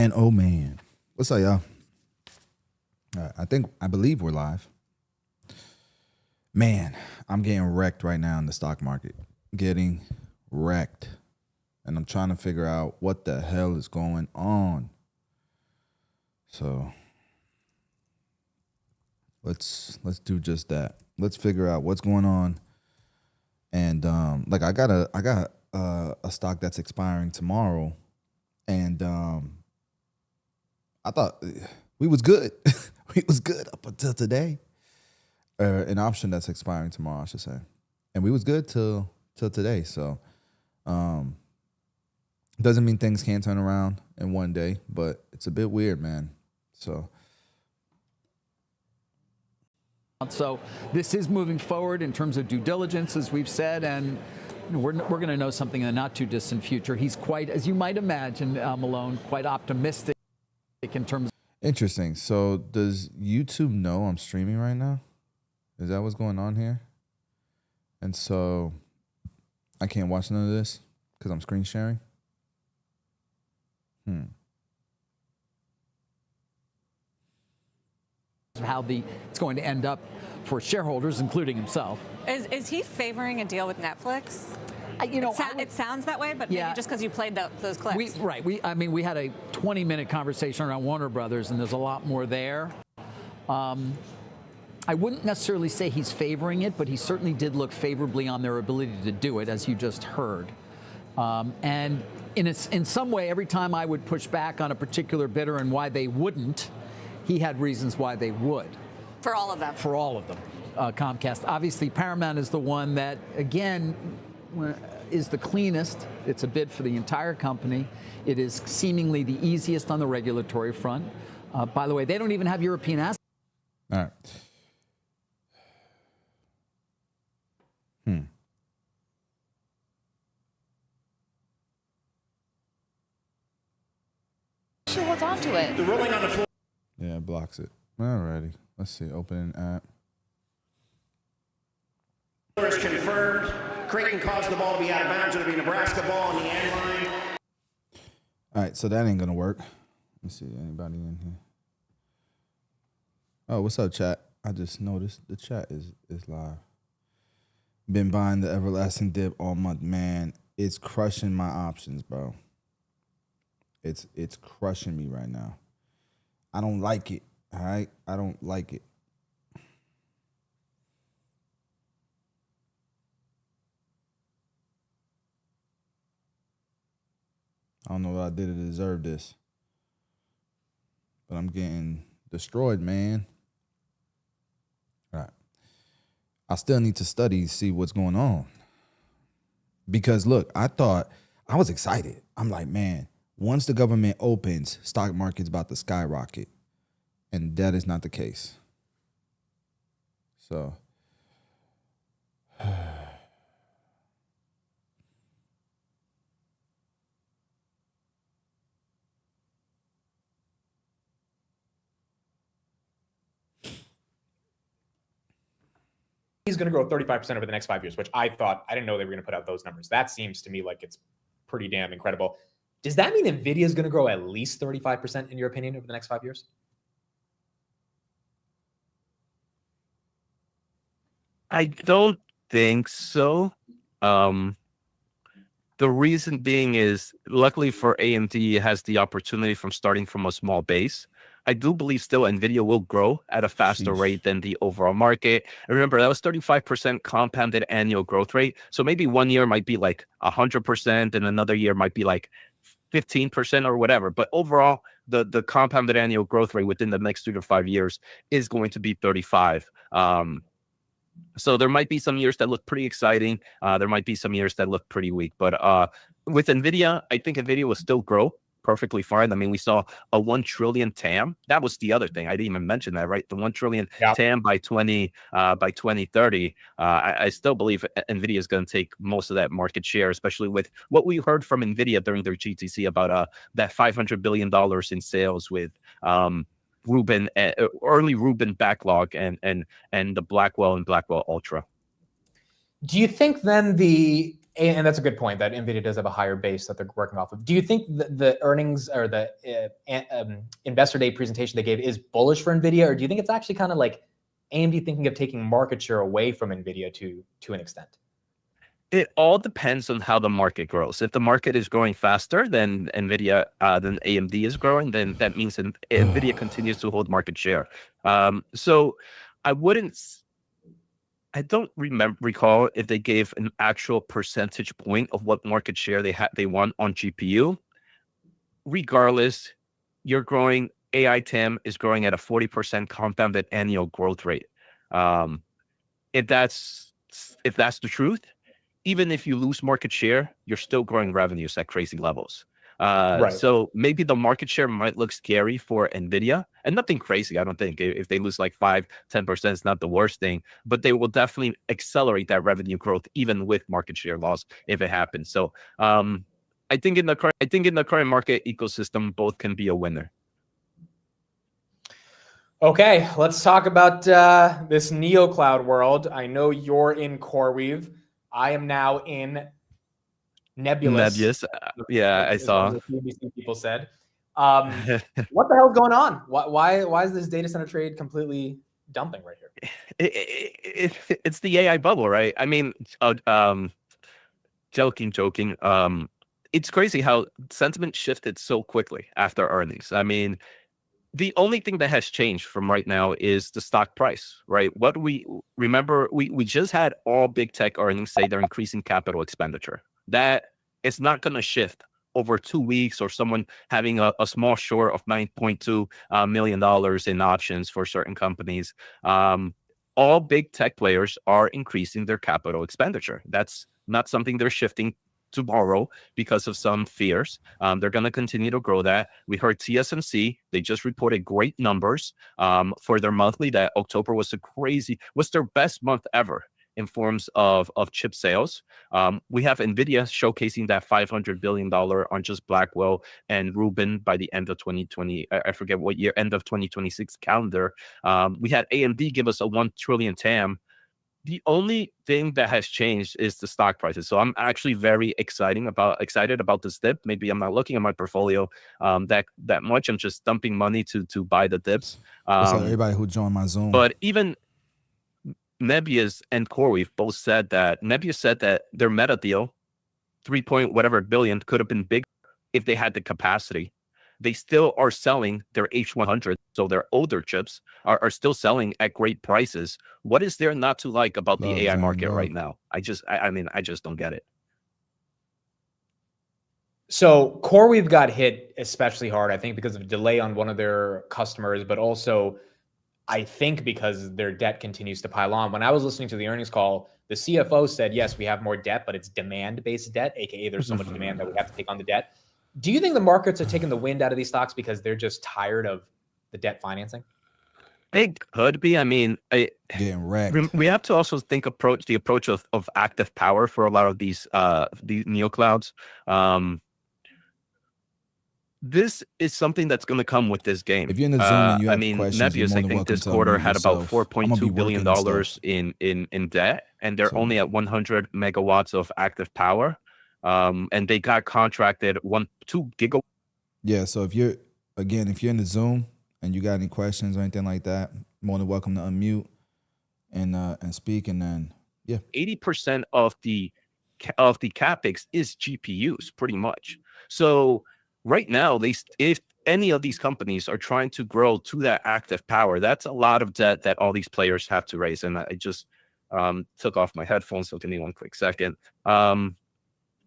And oh man, what's up, y'all? I believe we're live. Man, I'm getting wrecked right now in the stock market. Getting wrecked. And I'm trying to figure out what the hell is going on. So let's do just that. Let's figure out what's going on. And like I got a stock that's expiring tomorrow, and I thought we was good. We was good up until today. An option that's expiring tomorrow, I should say, and we was good till today. So, doesn't mean things can't turn around in one day, but it's a bit weird, man. So this is moving forward in terms of due diligence, as we've said, and we're going to know something in the not too distant future. He's quite, as you might imagine, Malone, quite optimistic in terms of. Interesting. So does YouTube know I'm streaming right now? Is that what's going on here? And so I can't watch none of this because I'm screen sharing? How it's going to end up for shareholders, including himself. Is he favoring a deal with Netflix? It sounds that way, but maybe just because you played those clips. We had a 20-minute conversation around Warner Brothers, and there's a lot more there. I wouldn't necessarily say he's favoring it, but he certainly did look favorably on their ability to do it, as you just heard. And in some way, every time I would push back on a particular bidder and why they wouldn't, he had reasons why they would. For all of them. For all of them. Comcast. Obviously, Paramount is the one that, again, is the cleanest. It's a bid for the entire company. It is seemingly the easiest on the regulatory front. By the way, they don't even have European assets. All right. She holds on to it. The ruling on the floor. Yeah, it blocks it. Alrighty. Let's see. Open an app. Is confirmed. Creighton caused the ball to be out of bounds. It'll be a Nebraska ball on the end line. All right, so that ain't gonna work. Let me see. Anybody in here? Oh, what's up, chat? I just noticed the chat is live. Been buying the everlasting dip all month, man. It's crushing my options, bro. It's crushing me right now. I don't like it. All right, I don't like it. I don't know what I did to deserve this, but I'm getting destroyed, man. All right. I still need to study, see what's going on. Because look, I was excited. I'm like, man, once the government opens, stock market's about to skyrocket. And that is not the case. So he's going to grow 35% over the next 5 years, which I didn't know they were going to put out those numbers. That seems to me like it's pretty damn incredible. Does that mean NVIDIA is going to grow at least 35% in your opinion over the next 5 years? I don't think so. The reason being is, luckily for AMD, it has the opportunity from starting from a small base. I do believe still NVIDIA will grow at a faster rate than the overall market. And remember, that was 35% compounded annual growth rate. So maybe 1 year might be like 100% and another year might be like 15% or whatever. But overall, the compounded annual growth rate within the next 3 to 5 years is going to be 35. So there might be some years that look pretty exciting. There might be some years that look pretty weak. But with NVIDIA, I think NVIDIA will still grow perfectly fine. I mean, we saw a 1 trillion TAM. That was the other thing. I didn't even mention that, right? The 1 trillion TAM by 2030. I still believe NVIDIA is going to take most of that market share, especially with what we heard from NVIDIA during their GTC about that $500 billion in sales with Rubin, early Rubin backlog and the Blackwell and Blackwell Ultra. Do you think then the And that's a good point, that NVIDIA does have a higher base that they're working off of. Do you think the earnings or the Investor Day presentation they gave is bullish for NVIDIA, or do you think it's actually kind of like AMD thinking of taking market share away from NVIDIA to an extent? It all depends on how the market grows. If the market is growing faster than NVIDIA, than AMD is growing, then that means NVIDIA continues to hold market share. So I don't recall if they gave an actual percentage point of what market share they won on GPU. Regardless, you're growing. AI TAM is growing at a 40% compounded annual growth rate. If that's the truth, even if you lose market share, you're still growing revenues at crazy levels. Right. So maybe the market share might look scary for NVIDIA, and nothing crazy. I don't think if they lose like 5-10%, it's not the worst thing, but they will definitely accelerate that revenue growth even with market share loss if it happens. So I think in the current market ecosystem, both can be a winner. Okay, let's talk about this NeoCloud world. I know you're in CoreWeave. I am now in Nebulous. Yeah, I saw. What the BBC people said. What the hell's going on? Why is this data center trade completely dumping right here? It's the AI bubble, right? I mean, joking. It's crazy how sentiment shifted so quickly after earnings. I mean, the only thing that has changed from right now is the stock price, right? What we remember, we just had all big tech earnings say they're increasing capital expenditure. That is not going to shift over 2 weeks, or someone having a small short of $9.2 million in options for certain companies. All big tech players are increasing their capital expenditure. That's not something they're shifting tomorrow because of some fears. They're going to continue to grow that. We heard TSMC, they just reported great numbers for their monthly, that October was their best month ever in forms of chip sales. We have NVIDIA showcasing that $500 billion on just Blackwell and Rubin by the end of 2020. I forget what year, end of 2026 calendar. We had AMD give us a 1 trillion TAM. The only thing that has changed is the stock prices. So I'm actually very excited about this dip. Maybe I'm not looking at my portfolio that much. I'm just dumping money to buy the dips. What's up, everybody who joined my Zoom? But even Nebius and CoreWeave both said that their Meta deal, 3 point whatever billion, could have been bigger if they had the capacity. They still are selling their H100, so their older chips are still selling at great prices. What is there not to like about the AI market right now? I just don't get it. So CoreWeave got hit especially hard, I think, because of a delay on one of their customers, but also I think because their debt continues to pile on. When I was listening to the earnings call, the CFO said, yes, we have more debt, but it's demand-based debt, aka there's so much demand that we have to take on the debt. Do you think the markets are taking the wind out of these stocks because they're just tired of the debt financing? It could be. I mean, getting wrecked. We have to also the approach of active power for a lot of these neoclouds. This is something that's going to come with this game. If you're in the Zoom and you have questions, Nebius, I think this quarter had about $4.2 billion in debt, and they're only at 100 megawatts of active power. And they got contracted 2 gigawatts. Yeah, so if you're in the Zoom and you got any questions or anything like that, more than welcome to unmute and speak. And then 80% of the capex is GPUs, pretty much. So right now, if any of these companies are trying to grow to that active power, that's a lot of debt that all these players have to raise. And I just took off my headphones, so give me 1 quick second.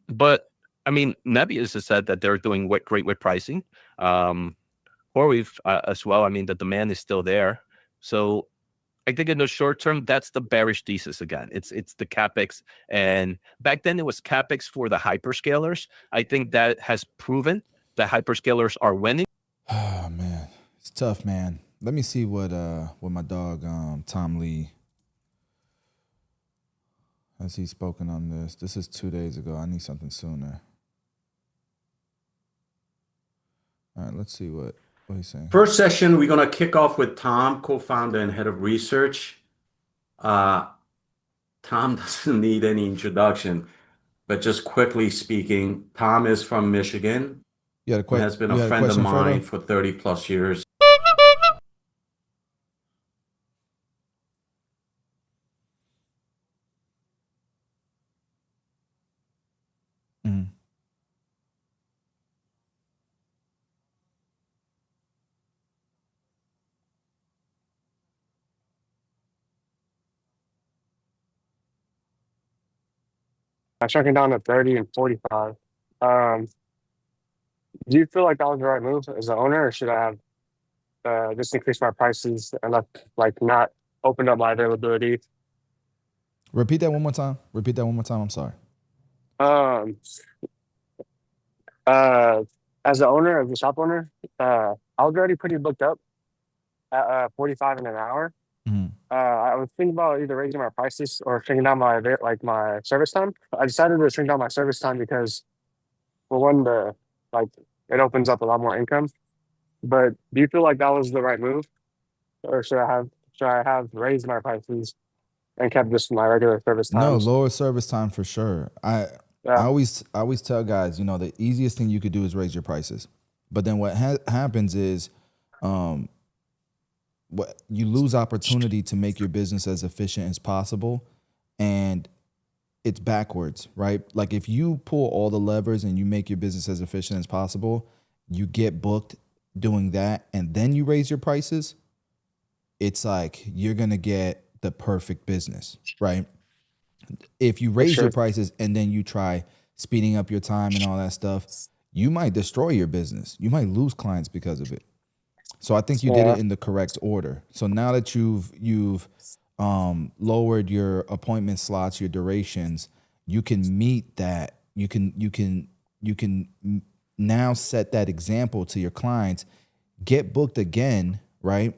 But I mean, Nebius has said that they're doing great with pricing. CoreWeave as well. I mean, the demand is still there. So I think in the short term, that's the bearish thesis again. It's the capex, and back then it was capex for the hyperscalers. I think that has proven that hyperscalers are winning. Oh man, it's tough, man. Let me see what my dog Tom Lee has he spoken on this. This is 2 days ago. I need something sooner. All right, let's see what he's saying. First session, we're going to kick off with Tom, co-founder and head of research. Tom doesn't need any introduction. but just quickly speaking, Tom is from Michigan You had a and has been a friend of question, mine Fredo? for 30 plus years. Mhm. I shrunk it down to 30 and 45. Um, do you feel like that was the right move as the owner, or should I have just increased my prices and like not opened up my availability? Repeat that one more time. Repeat that one more time. I'm sorry. Um, uh, as the owner of the shop owner, I was already pretty booked up at 45 in an hour. Mhm. I was thinking about either raising my prices or shrinking down my service time. I decided to shrink down my service time because, for one, like it opens up a lot more income. But do you feel like that was the right move, or should I have raised my prices and kept just my regular service No, times? lower service time for sure. I Yeah, always tell guys, you know, the easiest thing you could do is raise your prices. But then what happens is, what you lose opportunity to make your business as efficient as possible, and it's backwards, right? Like if you pull all the levers and you make your business as efficient as possible, you get booked doing that, and then you raise your prices. It's like you're gonna get the perfect business, right? If you for raise your sure. prices and then you try speeding up your time and all that stuff, you might destroy your business. You might lose clients because of it. So I think you did Yeah, it in the correct order. So now that you've lowered your appointment slots, your durations, you can meet that. You can now set that example to your clients. Get booked again, right?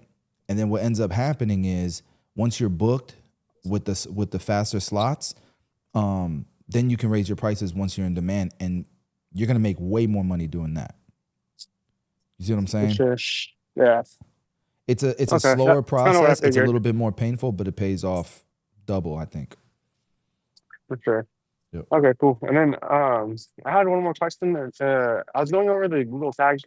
And then what ends up happening is once you're booked with the faster slots, then you can raise your prices once you're in demand, and you're gonna make way more money doing that. You see what I'm for saying? sure. Yeah. It's a Okay, slower that's kind of what I process. It's a figured. little bit more painful, but it pays off double, I think. For sure. Yep. Okay, cool. And then I had one more question. I was going over the Google Tag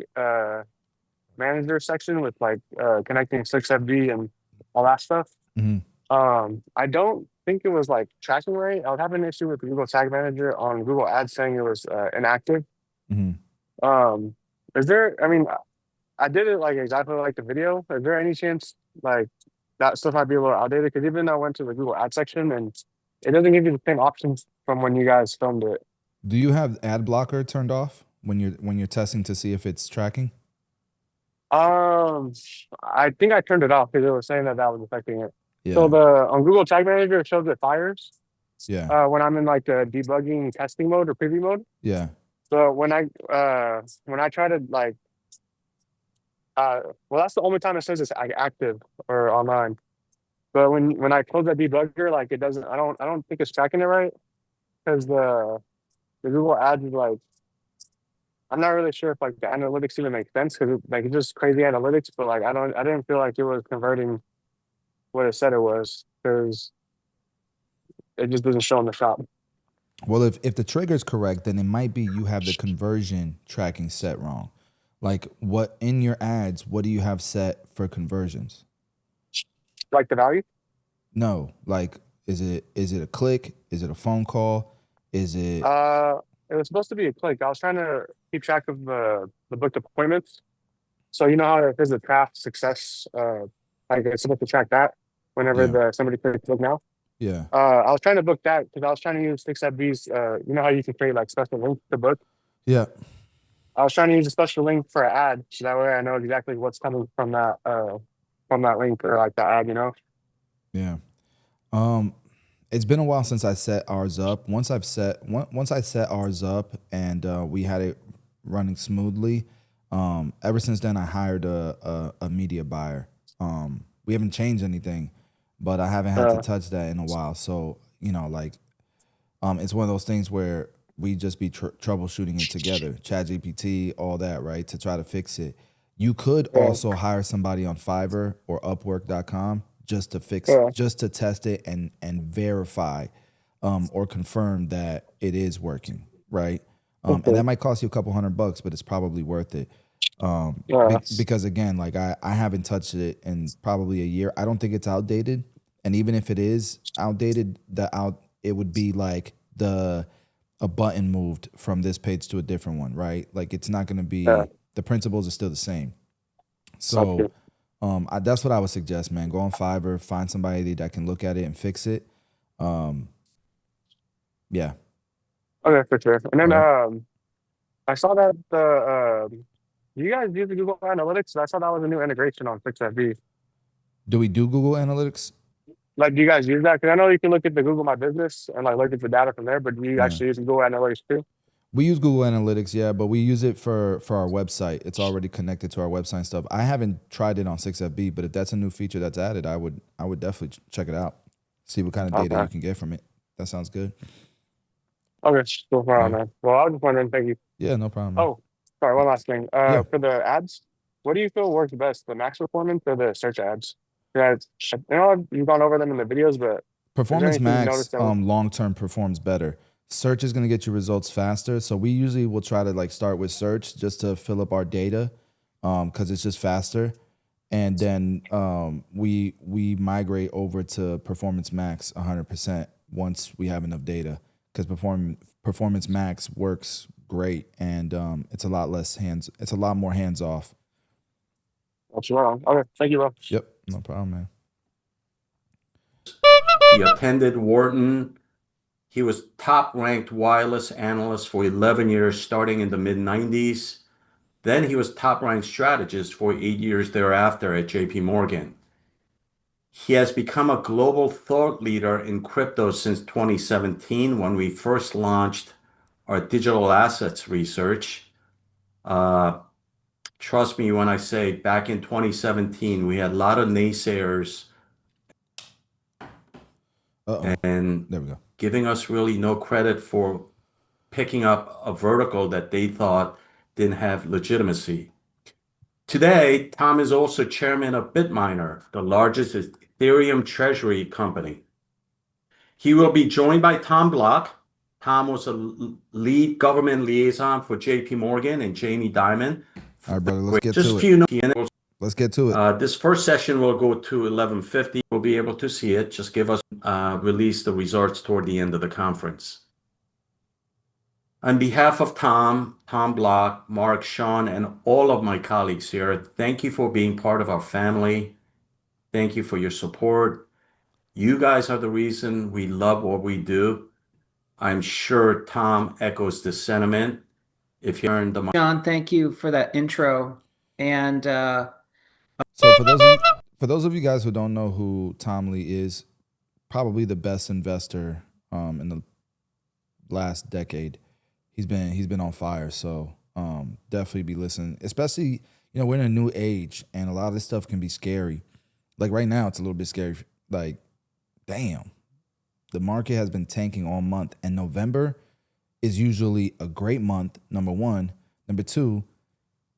manager section with like connecting 6FB and all that stuff. Hmm. I don't think it was like tracking right. I was having an issue with the Google Tag Manager on Google Ads saying it was inactive. Hmm. Um, is there? I mean, I did it like exactly like the video. Is there any chance like that stuff might be a little outdated? Because even I went to the Google Ad section and it doesn't give you the same options from when you guys filmed it. Do you have ad blocker turned off when you're testing to see if it's tracking? Um, I think I turned it off because it was saying that was affecting it. So Yeah. the on Google Tag Manager it shows it fires Yeah. when I'm in like the debugging testing mode or preview mode. Yeah. So when I try to like well that's the only time it says it's active or online. But when I close that debugger, like it doesn't I don't think it's tracking it right because the Google Ads is like I'm not really sure if like the analytics even make sense because like it's just crazy analytics, but like I didn't feel like it was converting what it said it was because it just doesn't show in the shop. Well, if the trigger is correct, then it might be you have the conversion tracking set wrong. Like what in your ads, what do you have set for conversions? Like the value? No, like is it a click? Is it a phone call? Is it It was supposed to be a click. I was trying to keep track of the booked appointments. So you know how if there's a craft success, like it's supposed to track that whenever yeah, somebody clicks book now. yeah, I was trying to book that because I was trying to use FixFB's. You know how you can create like special links to book. yeah. I was trying to use a special link for an ad, so that way I know exactly what's coming from that link or like the ad. You know. Yeah. It's been a while since I set ours up. Once I set ours up and we had it running smoothly, ever since then I hired a media buyer. We haven't changed anything, but I haven't had to touch that in a while. So, you know, like it's one of those things where we just be troubleshooting it together, ChatGPT, all that, right, to try to fix it. You could also hire somebody on Fiverr or Upwork.com just to fix, just to test it and verify or confirm that it is working, right? And that might cost you a couple $100, but it's probably worth it. Because again, like I haven't touched it in probably a year. I don't think it's outdated. And even if it is outdated, it would be like a button moved from this page to a different one, right? Like it's not going to be, the principles are still the same. So that's what I would suggest, man. Go on Fiverr, find somebody that can look at it and fix it. Yeah. Okay, for sure. And then I saw that you guys use the Google Analytics. I saw that was a new integration on 6FB. Do we do Google Analytics? Like, do you guys use that? Because I know you can look at the Google My Business and like look at the data from there, but do you actually use Google Analytics too? We use Google Analytics, yeah, but we use it for our website. It's already connected to our website and stuff. I haven't tried it on 6FB, but if that's a new feature that's added, I would definitely check it out. See what kind of data you can get from it. That sounds good. Okay, no problem, man. Well, I was just wondering. Thank you. Yeah, no problem. Man. Oh, sorry. One last thing. For the ads, what do you feel works best, the max performance or the search ads? You've gone over them in the videos, but Performance Max long-term performs better. Search is going to get you results faster. So we usually will try to like start with search just to fill up our data because it's just faster. And then we migrate over to Performance Max 100% once we have enough data because Performance Max works great and it's a lot more hands off. That's wrong. Okay, thank you, bro. Yep, no problem, man. He attended Wharton. He was top-ranked wireless analyst for 11 years, starting in the mid-90s. Then he was top-ranked strategist for 8 years thereafter at JP Morgan. He has become a global thought leader in crypto since 2017 when we first launched our digital assets research. Trust me when I say back in 2017, we had a lot of naysayers and there we go. Giving us really no credit for picking up a vertical that they thought didn't have legitimacy. Today, Tom is also chairman of Bitminer, the largest Ethereum treasury company. He will be joined by Tom Block. Tom was a lead government liaison for JP Morgan and Jamie Dimon. All right, brother, let's get to it. Let's get to it. This first session will go to 11:50. We'll be able to see it. Just give us release the results toward the end of the conference. On behalf of Tom Block, Mark, Sean, and all of my colleagues here, thank you for being part of our family. Thank you for your support. You guys are the reason we love what we do. I'm sure Tom echoes this sentiment. If you earned the John, thank you for that intro. And so for those of you guys who don't know who Tom Lee is, probably the best investor in the last decade. He's been on fire. So definitely be listening. Especially, we're in a new age and a lot of this stuff can be scary. Like right now, it's a little bit scary. Like, damn, the market has been tanking all month, and November is usually a great month. Number one. Number two,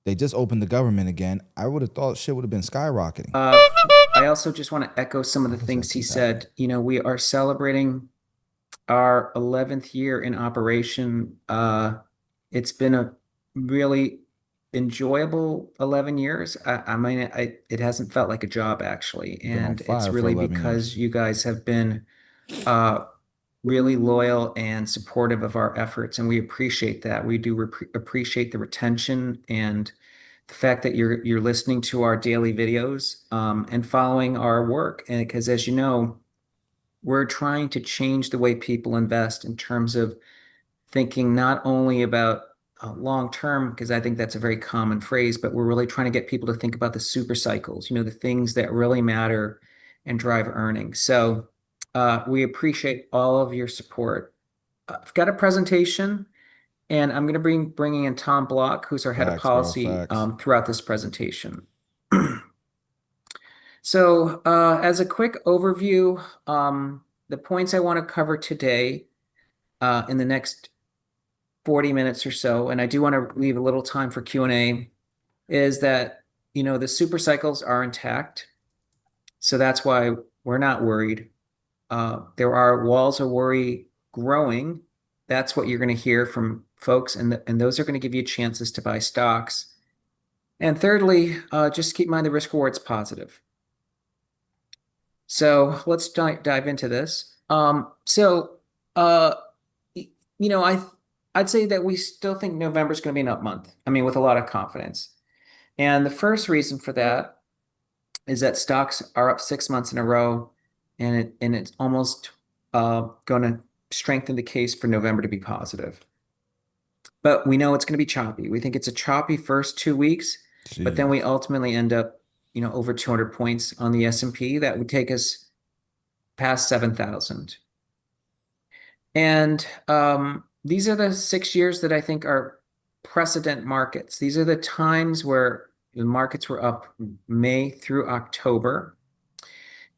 they just opened the government again. I would have thought shit would have been skyrocketing. I also just want to echo some of the things he said. We are celebrating our 11th year in operation. It's been a really enjoyable 11 years. I mean, it hasn't felt like a job actually. And it's really because you guys have been really loyal and supportive of our efforts. And we appreciate that. We do appreciate the retention and the fact that you're listening to our daily videos and following our work. And because as you know, we're trying to change the way people invest in terms of thinking not only about long term, because I think that's a very common phrase, but we're really trying to get people to think about the super cycles, the things that really matter and drive earnings. So we appreciate all of your support. I've got a presentation, and I'm going to be bringing in Tom Block, who's our head of policy, throughout this presentation. So as a quick overview, the points I want to cover today in the next 40 minutes or so, and I do want to leave a little time for Q&A, is that, the super cycles are intact. So that's why we're not worried. There are walls of worry growing, that's what you're going to hear from folks, and those are going to give you chances to buy stocks. And thirdly, just keep in mind the risk reward's positive. So let's dive into this. I'd say that we still think November is going to be an up month. I mean, with a lot of confidence. And the first reason for that is that stocks are up 6 months in a row, and it's almost going to strengthen the case for November to be positive. But we know it's going to be choppy. We think it's a choppy first 2 weeks, but then we ultimately end up, over 200 points on the S&P. That would take us past 7,000. And these are the 6 years that I think are precedent markets. These are the times where the markets were up May through October.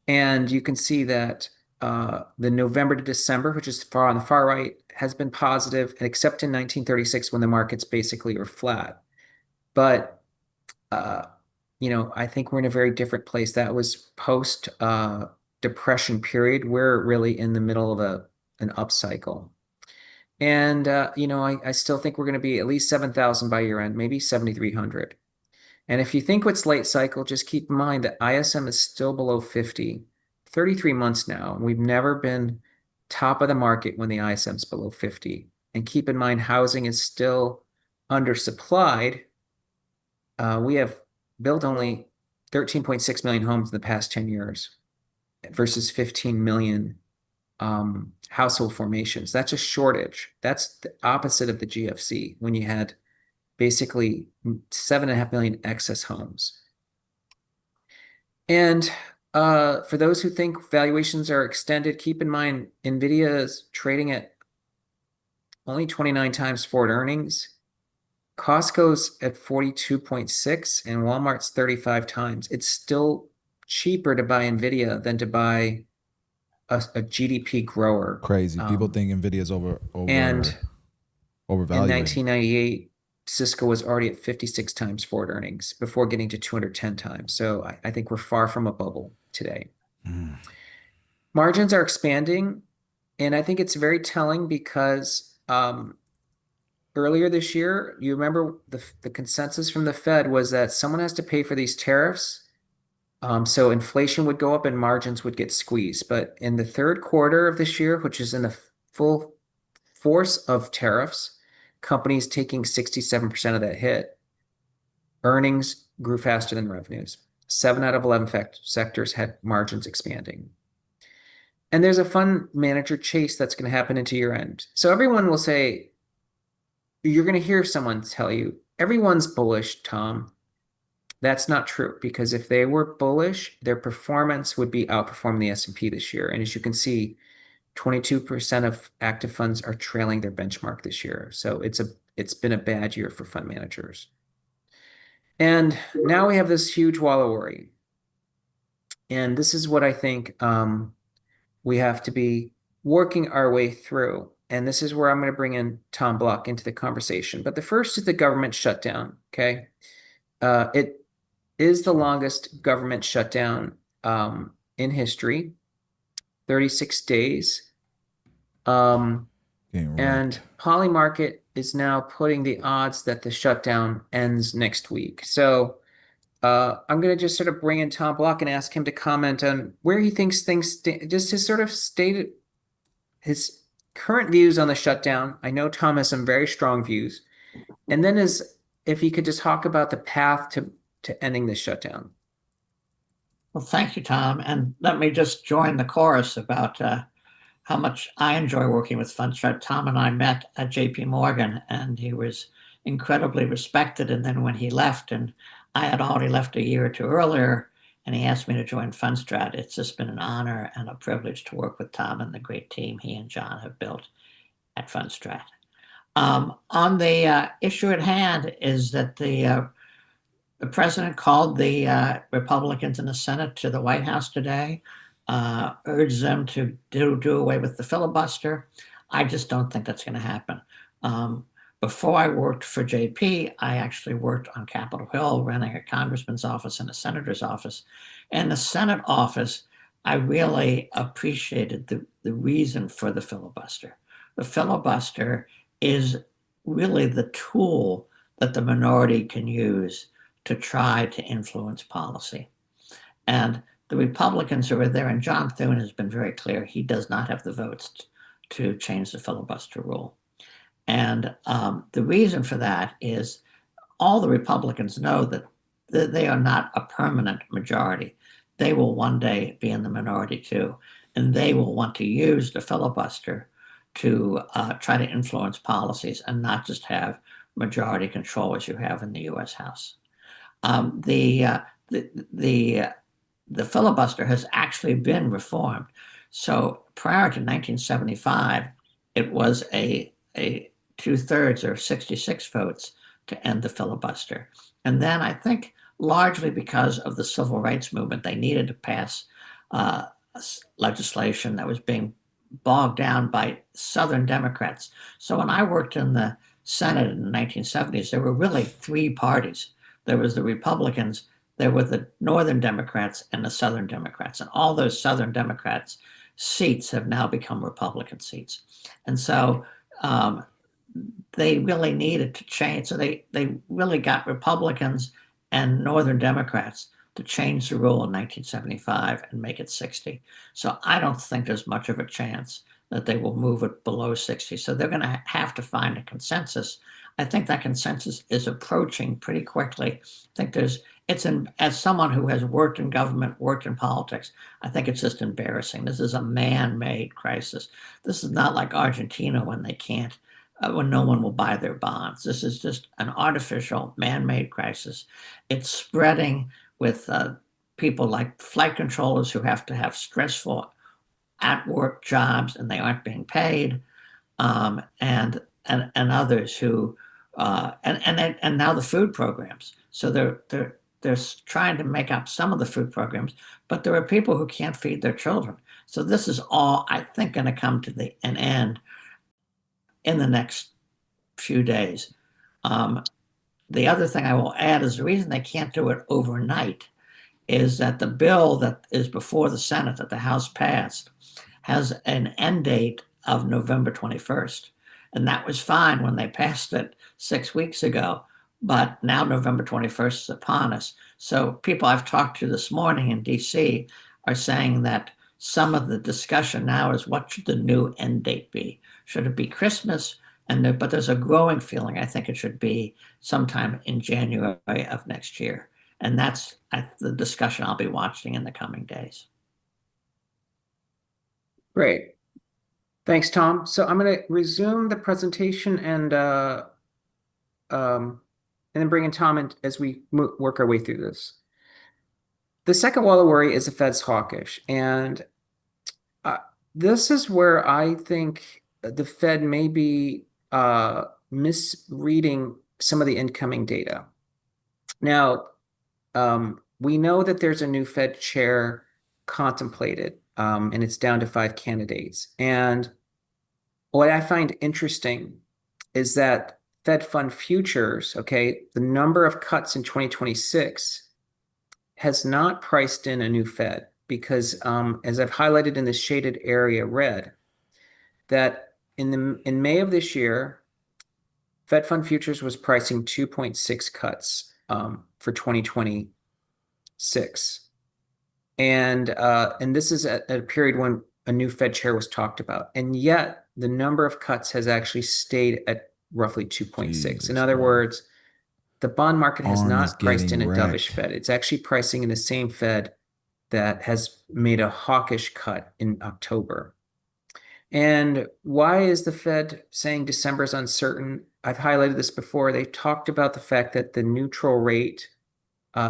And you can see that the November to December, which is far on the far right, has been positive, and except in 1936 when the markets basically were flat. But, I think we're in a very different place. That was post depression period. We're really in the middle of an upcycle. And, I still think we're going to be at least 7,000 by year end, maybe 7,300. And if you think what's late cycle, just keep in mind that ISM is still below 50, 33 months now. We've never been top of the market when the ISM is below 50. And keep in mind, housing is still undersupplied. We have built only 13.6 million homes in the past 10 years versus 15 million household formations. That's a shortage. That's the opposite of the GFC, when you had basically 7.5 million excess homes. And for those who think valuations are extended, keep in mind NVIDIA is trading at only 29 times forward earnings. Costco's at 42.6 and Walmart's 35 times. It's still cheaper to buy NVIDIA than to buy a GDP grower. Crazy. People think NVIDIA's and overvalued. In 1998, Cisco was already at 56 times forward earnings before getting to 210 times. So I think we're far from a bubble today. Margins are expanding, and I think it's very telling because earlier this year, you remember the consensus from the Fed was that someone has to pay for these tariffs. So inflation would go up and margins would get squeezed. But in the third quarter of this year, which is in the full force of tariffs, companies taking 67% of that hit, earnings grew faster than revenues. 7 out of 11 sectors had margins expanding. And there's a fund manager chase that's going to happen into year end. So everyone will say, you're going to hear someone tell you, everyone's bullish, Tom. That's not true, because if they were bullish, their performance would be outperforming the S&P this year. And as you can see, 22% of active funds are trailing their benchmark this year. So it's been a bad year for fund managers. And now we have this huge wall of worry. And this is what I think we have to be working our way through. And this is where I'm going to bring in Tom Block into the conversation. But the first is the government shutdown, okay? It is the longest government shutdown in history, 36 days. And Polymarket is now putting the odds that the shutdown ends next week. So I'm going to just sort of bring in Tom Block and ask him to comment on where he thinks things, just his sort of stated his current views on the shutdown. I know Tom has some very strong views. And then if he could just talk about the path to ending the shutdown. Well, thank you, Tom. And let me just join the chorus about how much I enjoy working with Fundstrat. Tom and I met at JP Morgan, and he was incredibly respected. And then when he left, and I had already left a year or two earlier, and he asked me to join Fundstrat, it's just been an honor and a privilege to work with Tom and the great team he and John have built at Fundstrat. On the issue at hand is that the president called the Republicans in the Senate to the White House today, urged them to do away with the filibuster. I just don't think that's going to happen. Before I worked for JP, I actually worked on Capitol Hill, running a congressman's office and a senator's office. And the Senate office, I really appreciated the reason for the filibuster. the filibuster is really the tool that the minority can use to try to influence policy. And the Republicans who are there, and John Thune has been very clear, he does not have the votes to change the filibuster rule. And the reason for that is all the Republicans know that they are not a permanent majority. They will one day be in the minority too, and they will want to use the filibuster to try to influence policies and not just have majority control as you have in the U.S. House. The filibuster has actually been reformed. So prior to 1975, it was a 2/3 or 66 votes to end the filibuster. And then I think largely because of the civil rights movement, they needed to pass legislation that was being bogged down by Southern Democrats. So when I worked in the Senate in the 1970s, there were really three parties. There was the Republicans, there were the Northern Democrats, and the Southern Democrats. And all those Southern Democrats seats have now become Republican seats. And so they really needed to change. So they really got Republicans and Northern Democrats to change the rule in 1975 and make it 60. So I don't think there's much of a chance that they will move it below 60. So they're going to have to find a consensus. I think that consensus is approaching pretty quickly. I think as someone who has worked in government, worked in politics, I think it's just embarrassing. This is a man-made crisis. This is not like Argentina when they can't, when no one will buy their bonds. This is just an artificial, man-made crisis. It's spreading with people like flight controllers who have to have stressful at-work jobs and they aren't being paid, and others who and now the food programs. So they're trying to make up some of the food programs, but there are people who can't feed their children. So this is all, I think, going to come to an end in the next few days. The other thing I will add is the reason they can't do it overnight is that the bill that is before the Senate that the House passed has an end date of November 21st. And that was fine when they passed it 6 weeks ago. But now November 21st is upon us. So people I've talked to this morning in DC are saying that some of the discussion now is what should the new end date be? Should it be Christmas? But there's a growing feeling I think it should be sometime in January of next year. And that's the discussion I'll be watching in the coming days. Great. Thanks, Tom. So I'm going to resume the presentation and then bring in Tom in as we work our way through this. The second wall of worry is the Fed's hawkish. And this is where I think the Fed may be misreading some of the incoming data. Now, we know that there's a new Fed chair contemplated, and it's down to 5 candidates. And what I find interesting is that Fed fund futures, okay, the number of cuts in 2026 has not priced in a new Fed because, as I've highlighted in the shaded area red, that in May of this year, Fed fund futures was pricing 2.6 cuts for 2026. And this is at a period when a new Fed chair was talked about. And yet the number of cuts has actually stayed at roughly 2.6. In other words, the bond market has not priced in a dovish Fed. It's actually pricing in the same Fed that has made a hawkish cut in October. And why is the Fed saying December is uncertain? I've highlighted this before. They've talked about the fact that the neutral rate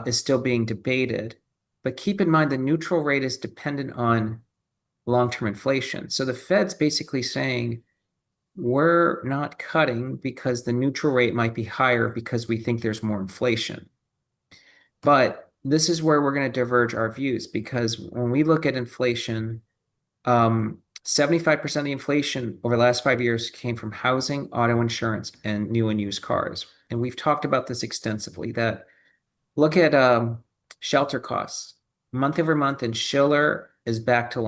is still being debated. But keep in mind, the neutral rate is dependent on long-term inflation. So the Fed's basically saying, we're not cutting because the neutral rate might be higher because we think there's more inflation. But this is where we're going to diverge our views, because when we look at inflation, 75% of the inflation over the last 5 years came from housing, auto insurance, and new and used cars. And we've talked about this extensively, that look at shelter costs month over month, and Schiller is back to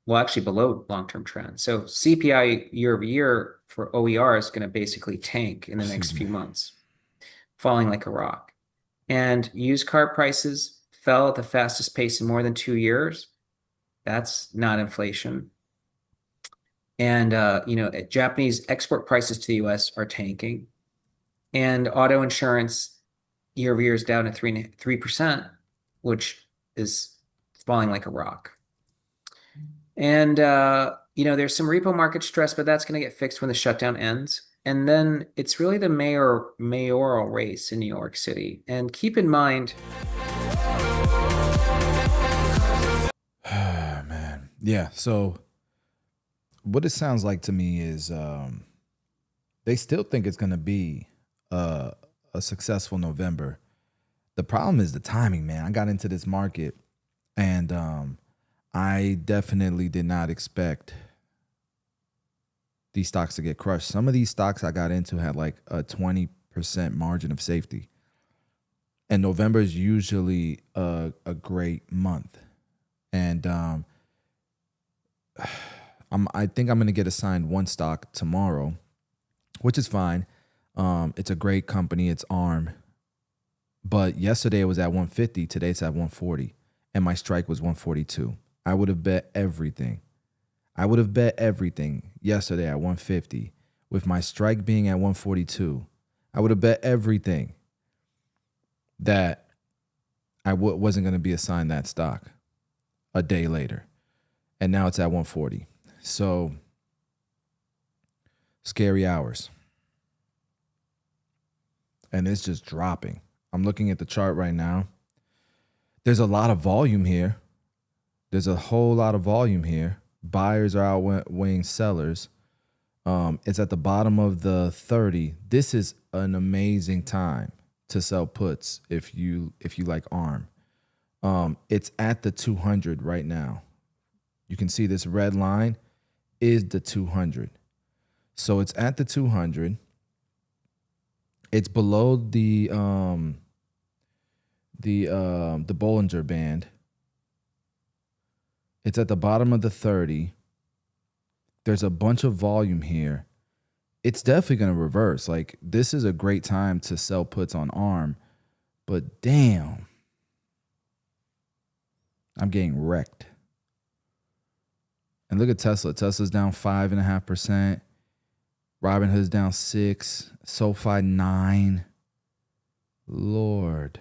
well, actually below long-term trend. So CPI year over year for OER is going to basically tank in the next few months, falling like a rock. And used car prices fell at the fastest pace in more than 2 years. That's not inflation. And Japanese export prices to the US are tanking. And auto insurance year over year is down to 3%, which is falling like a rock. And there's some repo market stress, but that's going to get fixed when the shutdown ends. And then it's really the mayoral race in New York City. And keep in mind, man, yeah. So what it sounds like to me is they still think it's going to be a successful November. The problem is the timing, man. I got into this market and I definitely did not expect these stocks to get crushed. Some of these stocks I got into had like a 20% margin of safety. And November is usually a great month. And I think I'm going to get assigned one stock tomorrow, which is fine. It's a great company. It's ARM. But yesterday it was at 150. Today it's at 140. And my strike was 142. I would have bet everything. I would have bet everything yesterday at 150. With my strike being at 142, I would have bet everything that I wasn't going to be assigned that stock a day later. And now it's at 140. So, scary hours. And it's just dropping. I'm looking at the chart right now. There's a lot of volume here. There's a whole lot of volume here. Buyers are outweighing sellers. It's at the bottom of the 30. This is an amazing time to sell puts if you like ARM. It's at the 200 right now. You can see this red line is the 200. So it's at the 200. It's below the Bollinger Band. It's at the bottom of the 30. There's a bunch of volume here. It's definitely going to reverse. Like, this is a great time to sell puts on ARM, but damn, I'm getting wrecked. And look at Tesla. Tesla's down 5.5%. Robinhood's down 6%. SoFi 9%. Lord.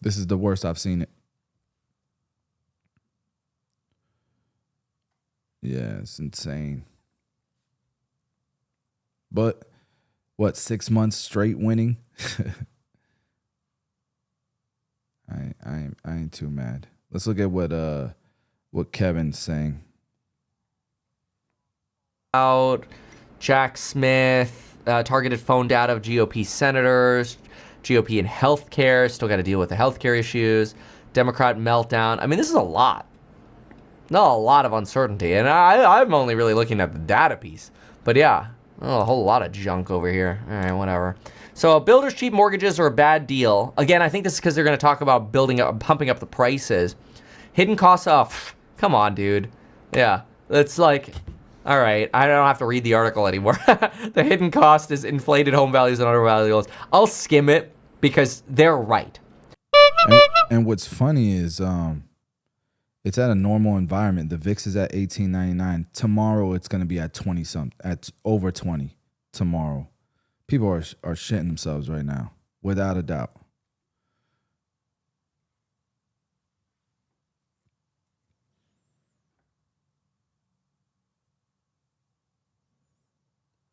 This is the worst I've seen it. Yeah, it's insane. But what, 6 months straight winning? I ain't too mad. Let's look at what Kevin's saying. Out Jack Smith, targeted phone data of GOP senators, GOP in healthcare, still got to deal with the healthcare issues, Democrat meltdown. I mean, this is a lot. Not a lot of uncertainty. And I'm only really looking at the data piece. But yeah, a whole lot of junk over here. All right, whatever. So builders' cheap mortgages are a bad deal. Again, I think this is because they're going to talk about pumping up the prices. Hidden costs off. Come on, dude. Yeah, it's like, all right, I don't have to read the article anymore. The hidden cost is inflated home values and undervalued loans. I'll skim it because they're right. And what's funny is it's at a normal environment. The VIX is at 18.99. Tomorrow it's going to be at 20 something, at over 20 tomorrow. People are shitting themselves right now, without a doubt.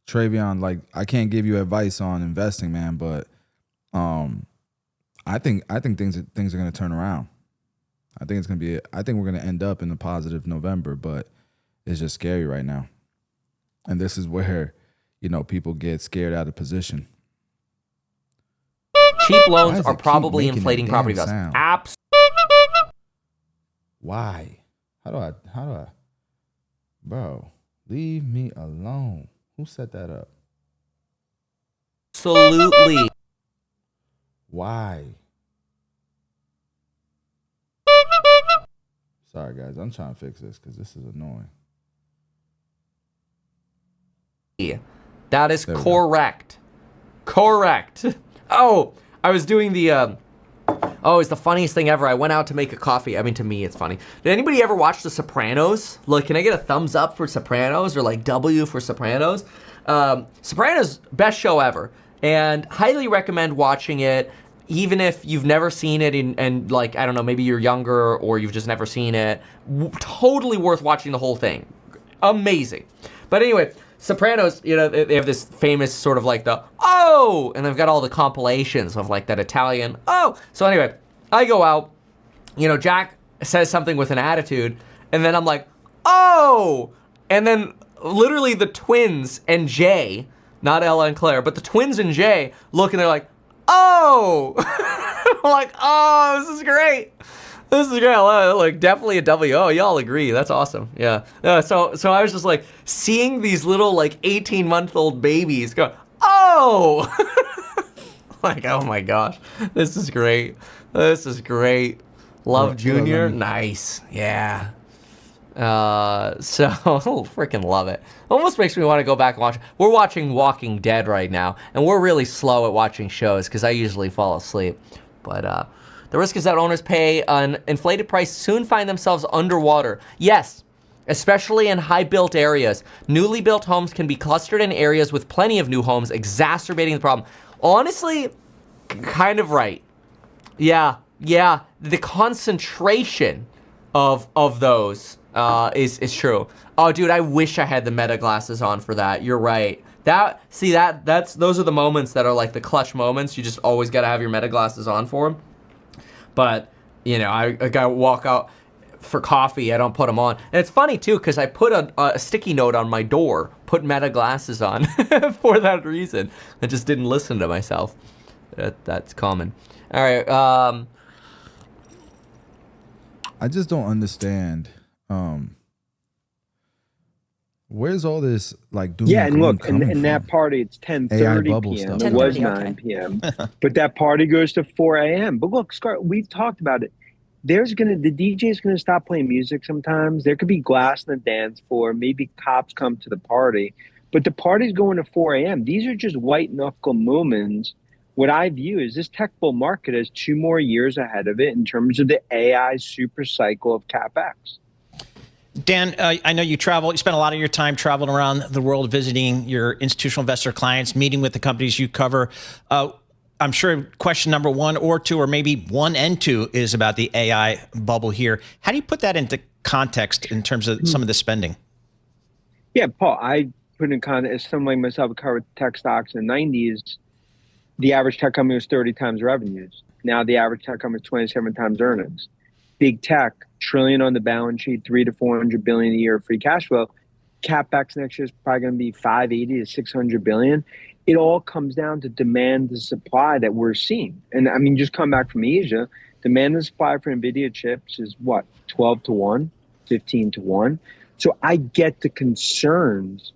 Travion, like, I can't give you advice on investing, man, but I think things are going to turn around. I think we're going to end up in a positive November, but it's just scary right now. And this is where, people get scared out of position. Cheap loans are probably inflating property values. Why? How do I? Bro, leave me alone. Who set that up? Absolutely. Why? Sorry, guys. I'm trying to fix this because this is annoying. That is correct. Correct. Oh, I was doing the... Oh, it's the funniest thing ever. I went out to make a coffee. I mean, to me, it's funny. Did anybody ever watch The Sopranos? Like, can I get a thumbs up for Sopranos or like W for Sopranos? Sopranos, best show ever. And highly recommend watching it, even if you've never seen it and like, I don't know, maybe you're younger or you've just never seen it. Totally worth watching the whole thing. Amazing. But anyway, Sopranos, you know, they have this famous sort of like the, oh, and they've got all the compilations of like that Italian, oh. So anyway, I go out, you know, Jack says something with an attitude, and then I'm like, oh. And then literally the twins and Jay, not Ella and Claire, but the twins and Jay look and they're like, oh. I'm like, oh, this is great. This is great. Like, definitely a W. Oh, y'all agree. That's awesome. Yeah. So I was just like seeing these little like 18-month-old babies go, oh, like, oh my gosh, this is great. This is great. Love Junior. Nice. Yeah. So freaking love it. Almost makes me want to go back and watch. We're watching Walking Dead right now, and we're really slow at watching shows because I usually fall asleep. But the risk is that owners pay an inflated price, soon find themselves underwater. Yes, especially in high-built areas. Newly built homes can be clustered in areas with plenty of new homes, exacerbating the problem. Honestly, kind of right. Yeah. The concentration of those is true. Oh, dude, I wish I had the Meta glasses on for that. You're right. Those are the moments that are like the clutch moments. You just always got to have your Meta glasses on for them. But, you know, I got to walk out for coffee. I don't put them on. And it's funny, too, because I put a sticky note on my door, put Meta glasses on for that reason. I just didn't listen to myself. That's common. All right. I just don't understand. Where's all this like doom yeah, and look, coming in that party, it's 10:30 p.m. It was 9 p.m. But that party goes to 4 a.m. But look, Scar, we've talked about it. The DJ's gonna stop playing music sometimes. There could be glass in the dance floor. Maybe cops come to the party, but the party's going to 4 a.m. These are just white knuckle moments. What I view is this tech bull market has 2 more years ahead of it in terms of the AI super cycle of CapEx. Dan, I know you travel. You spend a lot of your time traveling around the world, visiting your institutional investor clients, meeting with the companies you cover. I'm sure question number 1 or 2, or maybe 1 and 2, is about the AI bubble here. How do you put that into context in terms of some of the spending? Yeah, Paul, I put in context, as someone like myself who covered tech stocks in the 90s, the average tech company was 30 times revenues. Now the average tech company is 27 times earnings. Big tech, trillion on the balance sheet, 300 to 400 billion a year of free cash flow. CapEx next year is probably going to be 580 to 600 billion. It all comes down to demand and supply that we're seeing. And I mean, just come back from Asia, demand and supply for NVIDIA chips is what, 12 to 1, 15 to 1. So I get the concerns,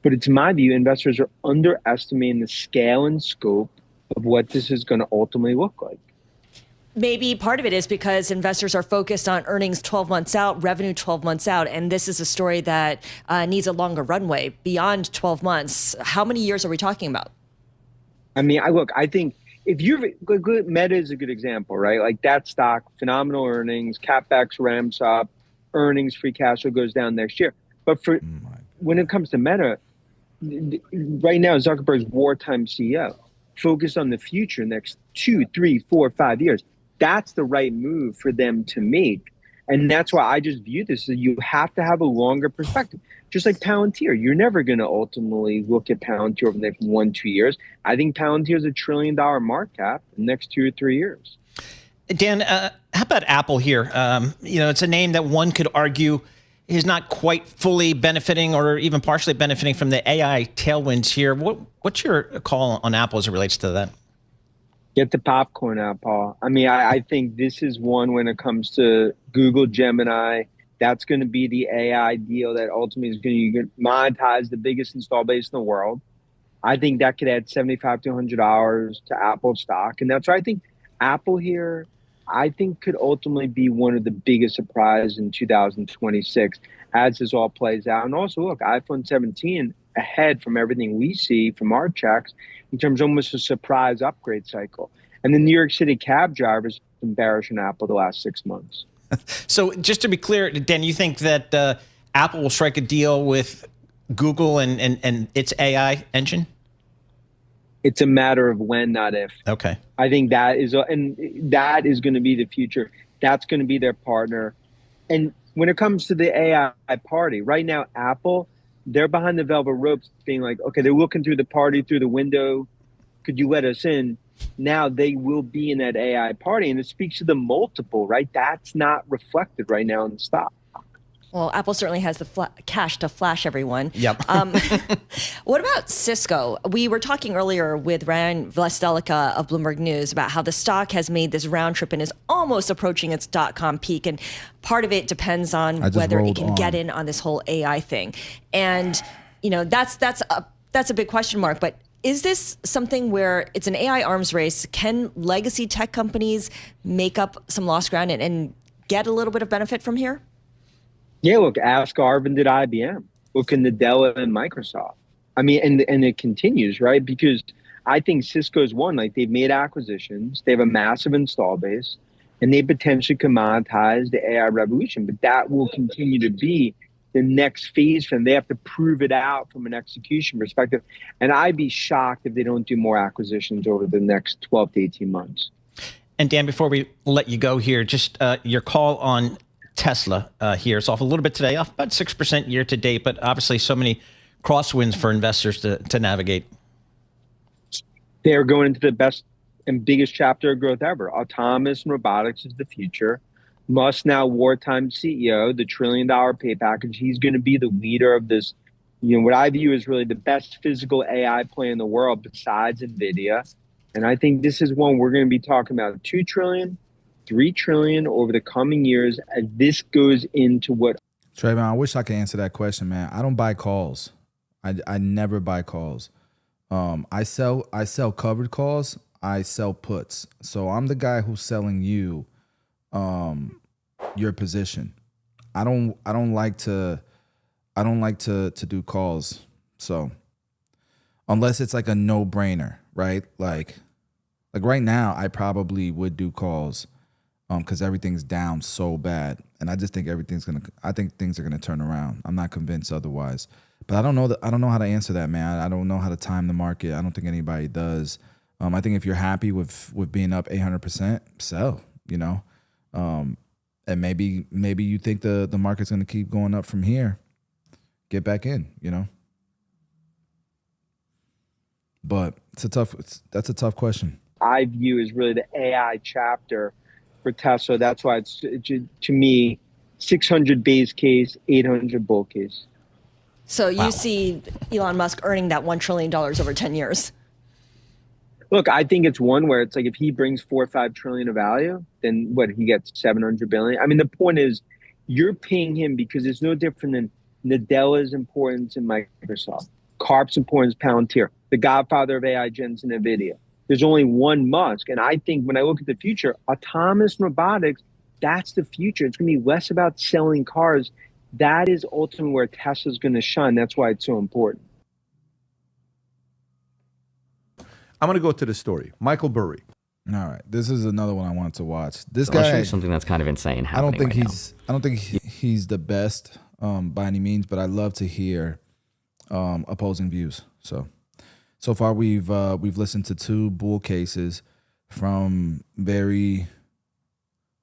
but it's my view, investors are underestimating the scale and scope of what this is going to ultimately look like. Maybe part of it is because investors are focused on earnings 12 months out, revenue 12 months out, and this is a story that needs a longer runway beyond 12 months. How many years are we talking about? I mean, I think if you're good, Meta is a good example, right? Like that stock, phenomenal earnings, CapEx ramps up, earnings, free cash flow goes down next year. But for when it comes to Meta, right now Zuckerberg's wartime CEO, focused on the future, next 2, 3, 4, 5 years. That's the right move for them to make. And that's why I just view this as you have to have a longer perspective. Just like Palantir, you're never going to ultimately look at Palantir over the next 1, 2 years. I think Palantir is $1 trillion market cap in the next 2 or 3 years. Dan, how about Apple here? You know, it's a name that one could argue is not quite fully benefiting or even partially benefiting from the AI tailwinds here. What's your call on Apple as it relates to that? Get the popcorn out, Paul. I mean, I think this is one when it comes to Google Gemini. That's going to be the AI deal that ultimately is going to monetize the biggest install base in the world. I think that could add $75 to $100 to Apple stock. And that's why I think Apple here, I think could ultimately be one of the biggest surprises in 2026 as this all plays out. And also, look, iPhone 17 ahead from everything we see from our checks in terms of almost a surprise upgrade cycle. And the New York City cab drivers embarrassing Apple the last 6 months. So just to be clear, Dan, you think that Apple will strike a deal with Google and its AI engine? It's a matter of when, not if. Okay. I think that is going to be the future. That's going to be their partner. And when it comes to the AI party, right now, Apple, they're behind the velvet ropes being like, okay, they're looking through the party, through the window. Could you let us in? Now they will be in that AI party. And it speaks to the multiple, right? That's not reflected right now in the stock. Well, Apple certainly has the cash to flash everyone. Yep. What about Cisco? We were talking earlier with Ryan Vlastelica of Bloomberg News about how the stock has made this round trip and is almost approaching its .com peak. And part of it depends on whether it can get in on this whole AI thing. And, you know, that's a big question mark. But is this something where it's an AI arms race? Can legacy tech companies make up some lost ground and get a little bit of benefit from here? Yeah, look, ask Arvind at IBM. Look in Nadella and Microsoft. I mean, and it continues, right? Because I think Cisco's one, like they've made acquisitions, they have a massive install base, and they potentially commoditize the AI revolution. But that will continue to be the next phase for them. They have to prove it out from an execution perspective. And I'd be shocked if they don't do more acquisitions over the next 12 to 18 months. And Dan, before we let you go here, just your call on Tesla here. It's off a little bit today, off about 6% year to date, but obviously so many crosswinds for investors to navigate. They're going into the best and biggest chapter of growth ever. Autonomous and robotics is the future. Musk, now wartime CEO, the $1 trillion pay package. He's going to be the leader of this, you know, what I view as really the best physical AI play in the world besides NVIDIA. And I think this is one we're going to be talking about $2 trillion. $3 trillion over the coming years as this goes into what. Trayvon, I wish I could answer that question, man. I don't buy calls. I never buy calls. I sell covered calls. I sell puts. So I'm the guy who's selling you your position. I don't like to do calls. So unless it's like a no-brainer, right? Like right now I probably would do calls. Because everything's down so bad, and I just think I think things are gonna turn around. I'm not convinced otherwise, but I don't know how to answer that, man. I don't know how to time the market. I don't think anybody does. I think if you're happy with being up 800%, sell. You know, and maybe you think the market's gonna keep going up from here. Get back in. You know, but that's a tough question. I view as really the AI chapter for Tesla. That's why it's to me 600 base case, 800 bull case. So you see Elon Musk earning that $1 trillion over 10 years. Look, I think it's one where it's like if he brings 4 or 5 trillion of value, then what, he gets 700 billion. I mean, the point is you're paying him because it's no different than Nadella's importance in Microsoft, Karp's importance Palantir, the godfather of AI, Jensen, NVIDIA. There's only one Musk. And I think when I look at the future, autonomous robotics, that's the future. It's going to be less about selling cars. That is ultimately where Tesla's going to shine. That's why it's so important. I'm going to go to the story. Michael Burry. All right. This is another one I wanted to watch. This I'll guy, show you something that's kind of insane I don't think happening he's the best by any means, but I love to hear opposing views. So far, we've listened to 2 bull cases from very,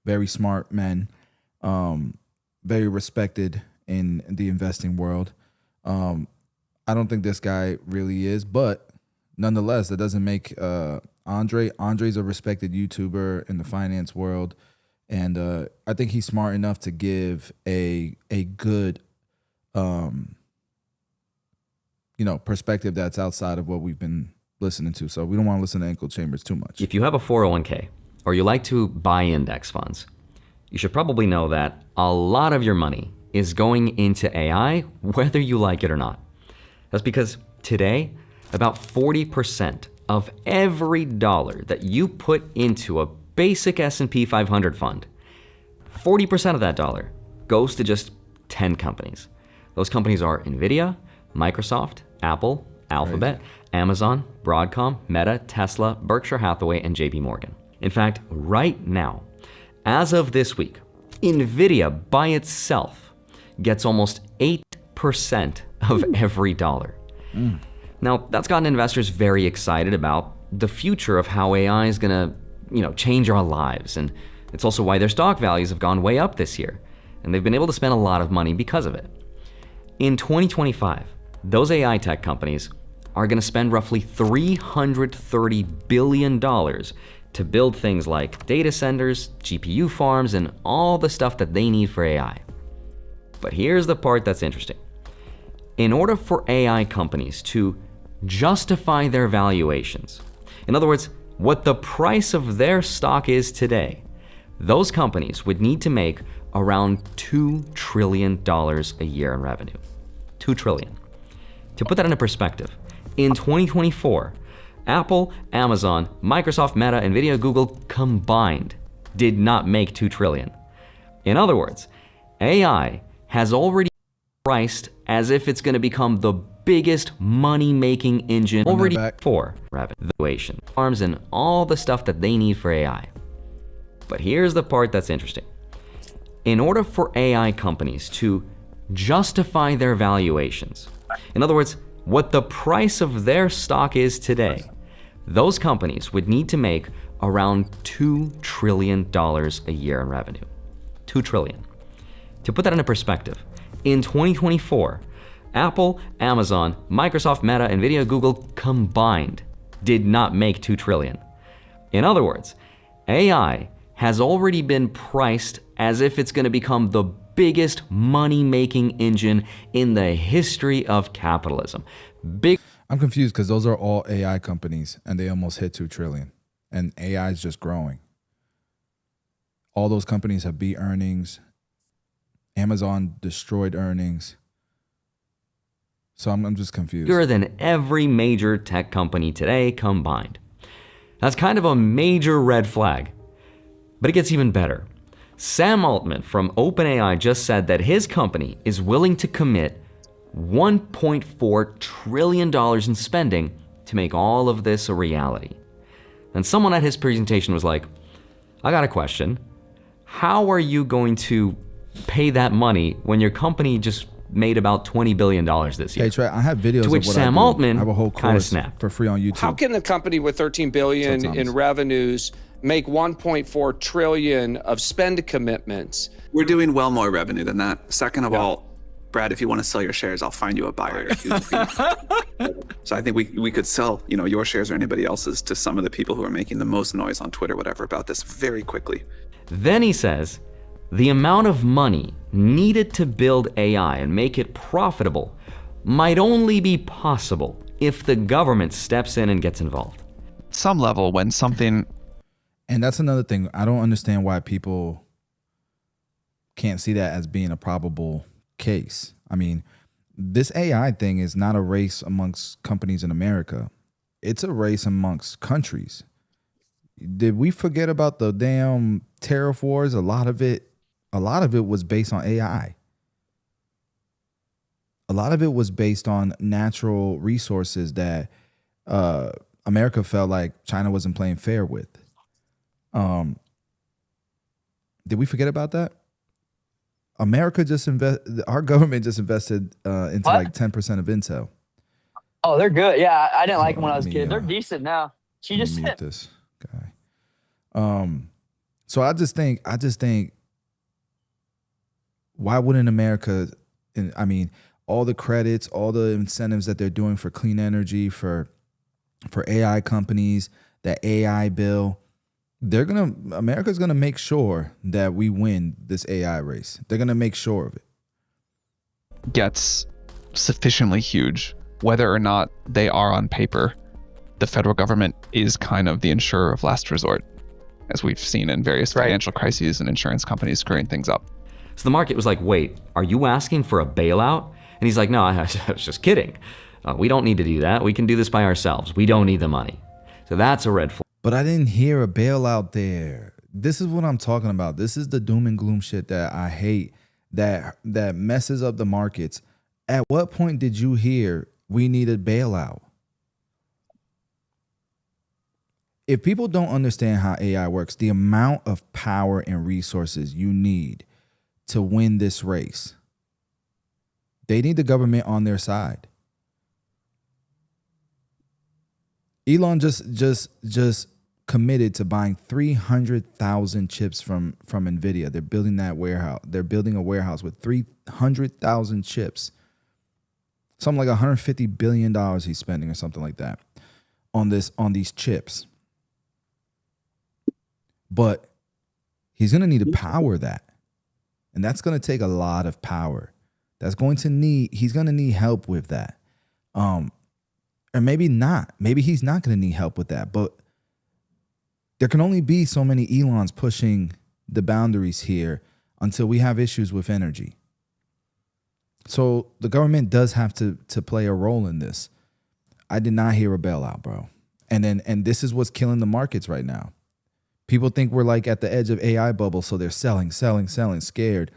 very smart men, very respected in the investing world. I don't think this guy really is, but nonetheless, that doesn't make Andre's a respected YouTuber in the finance world, and I think he's smart enough to give a good perspective that's outside of what we've been listening to. So we don't want to listen to echo chambers too much. If you have a 401k or you like to buy index funds, you should probably know that a lot of your money is going into AI, whether you like it or not. That's because today, about 40% of every dollar that you put into a basic S&P 500 fund, 40% of that dollar goes to just 10 companies. Those companies are NVIDIA, Microsoft, Apple, Alphabet, Amazon, Broadcom, Meta, Tesla, Berkshire Hathaway, and JP Morgan. In fact, right now, as of this week, NVIDIA by itself gets almost 8% of every dollar. Now, that's gotten investors very excited about the future of how AI is gonna, change our lives. And it's also why their stock values have gone way up this year. And they've been able to spend a lot of money because of it. In 2025, those AI tech companies are gonna spend roughly $330 billion to build things like data centers, GPU farms, and all the stuff that they need for AI. But here's the part that's interesting. In order for AI companies to justify their valuations, in other words, what the price of their stock is today, those companies would need to make around $2 trillion a year in revenue. $2 trillion. To put that into perspective, in 2024, Apple, Amazon, Microsoft, Meta, NVIDIA, Google combined did not make $2 trillion. In other words, AI has already priced as if it's going to become the biggest money-making engine already for valuation, farms, and all the stuff that they need for AI. But here's the part that's interesting. In order for AI companies to justify their valuations, in other words, what the price of their stock is today, those companies would need to make around $2 trillion a year in revenue. $2 trillion. To put that into perspective, in 2024, Apple, Amazon, Microsoft, Meta, NVIDIA, Google combined did not make $2 trillion. In other words, AI has already been priced as if it's going to become the biggest money-making engine in the history of capitalism. I'm confused because those are all AI companies and they almost hit 2 trillion and AI is just growing. All those companies have beat earnings. Amazon destroyed earnings. So I'm just confused. Bigger than every major tech company today combined. That's kind of a major red flag. But it gets even better. Sam Altman from OpenAI just said that his company is willing to commit $1.4 trillion in spending to make all of this a reality. And someone at his presentation was like, I got a question. How are you going to pay that money when your company just made about $20 billion this year? Hey Trey, I have videos to which of what Sam I do. Altman I have a whole kind of course snapped. for free on YouTube. How can a company with $13 billion in revenues make $1.4 trillion of spend commitments? We're doing well more revenue than that. Second of all, Brad, if you want to sell your shares, I'll find you a buyer. So I think we could sell, your shares or anybody else's to some of the people who are making the most noise on Twitter, whatever, about this very quickly. Then he says, the amount of money needed to build AI and make it profitable might only be possible if the government steps in and gets involved. Some level when something... And that's another thing. I don't understand why people can't see that as being a probable case. I mean, this AI thing is not a race amongst companies in America. It's a race amongst countries. Did we forget about the damn tariff wars? A lot of it was based on AI. A lot of it was based on natural resources that America felt like China wasn't playing fair with. Did we forget about that? Our government just invested into like 10% of Intel. Oh, they're good. Yeah, I didn't like them when I was a kid. They're decent now. She just mute this guy. So I just think why wouldn't America, I mean, all the credits, all the incentives that they're doing for clean energy, for AI companies, that AI bill, America's gonna make sure that we win this AI race. They're gonna make sure of it. Gets sufficiently huge, whether or not they are on paper, the federal government is kind of the insurer of last resort, as we've seen in various financial crises and insurance companies screwing things up. So the market was like, wait, are you asking for a bailout? And he's like, no, I was just kidding. We don't need to do that. We can do this by ourselves. We don't need the money. So that's a red flag. But I didn't hear a bailout there. This is what I'm talking about. This is the doom and gloom shit that I hate, that messes up the markets. At what point did you hear we need a bailout? If people don't understand how AI works, the amount of power and resources you need to win this race, they need the government on their side. Elon just committed to buying 300,000 chips from NVIDIA. They're building that warehouse. They're building a warehouse with 300,000 chips. Something like $150 billion he's spending or something like that on these chips. But he's going to need to power that. And that's going to take a lot of power. He's going to need help with that. Or maybe not. Maybe he's not going to need help with that. But there can only be so many Elons pushing the boundaries here until we have issues with energy. So the government does have to play a role in this. I did not hear a bailout, bro. And this is what's killing the markets right now. People think we're like at the edge of AI bubble, so they're selling, scared.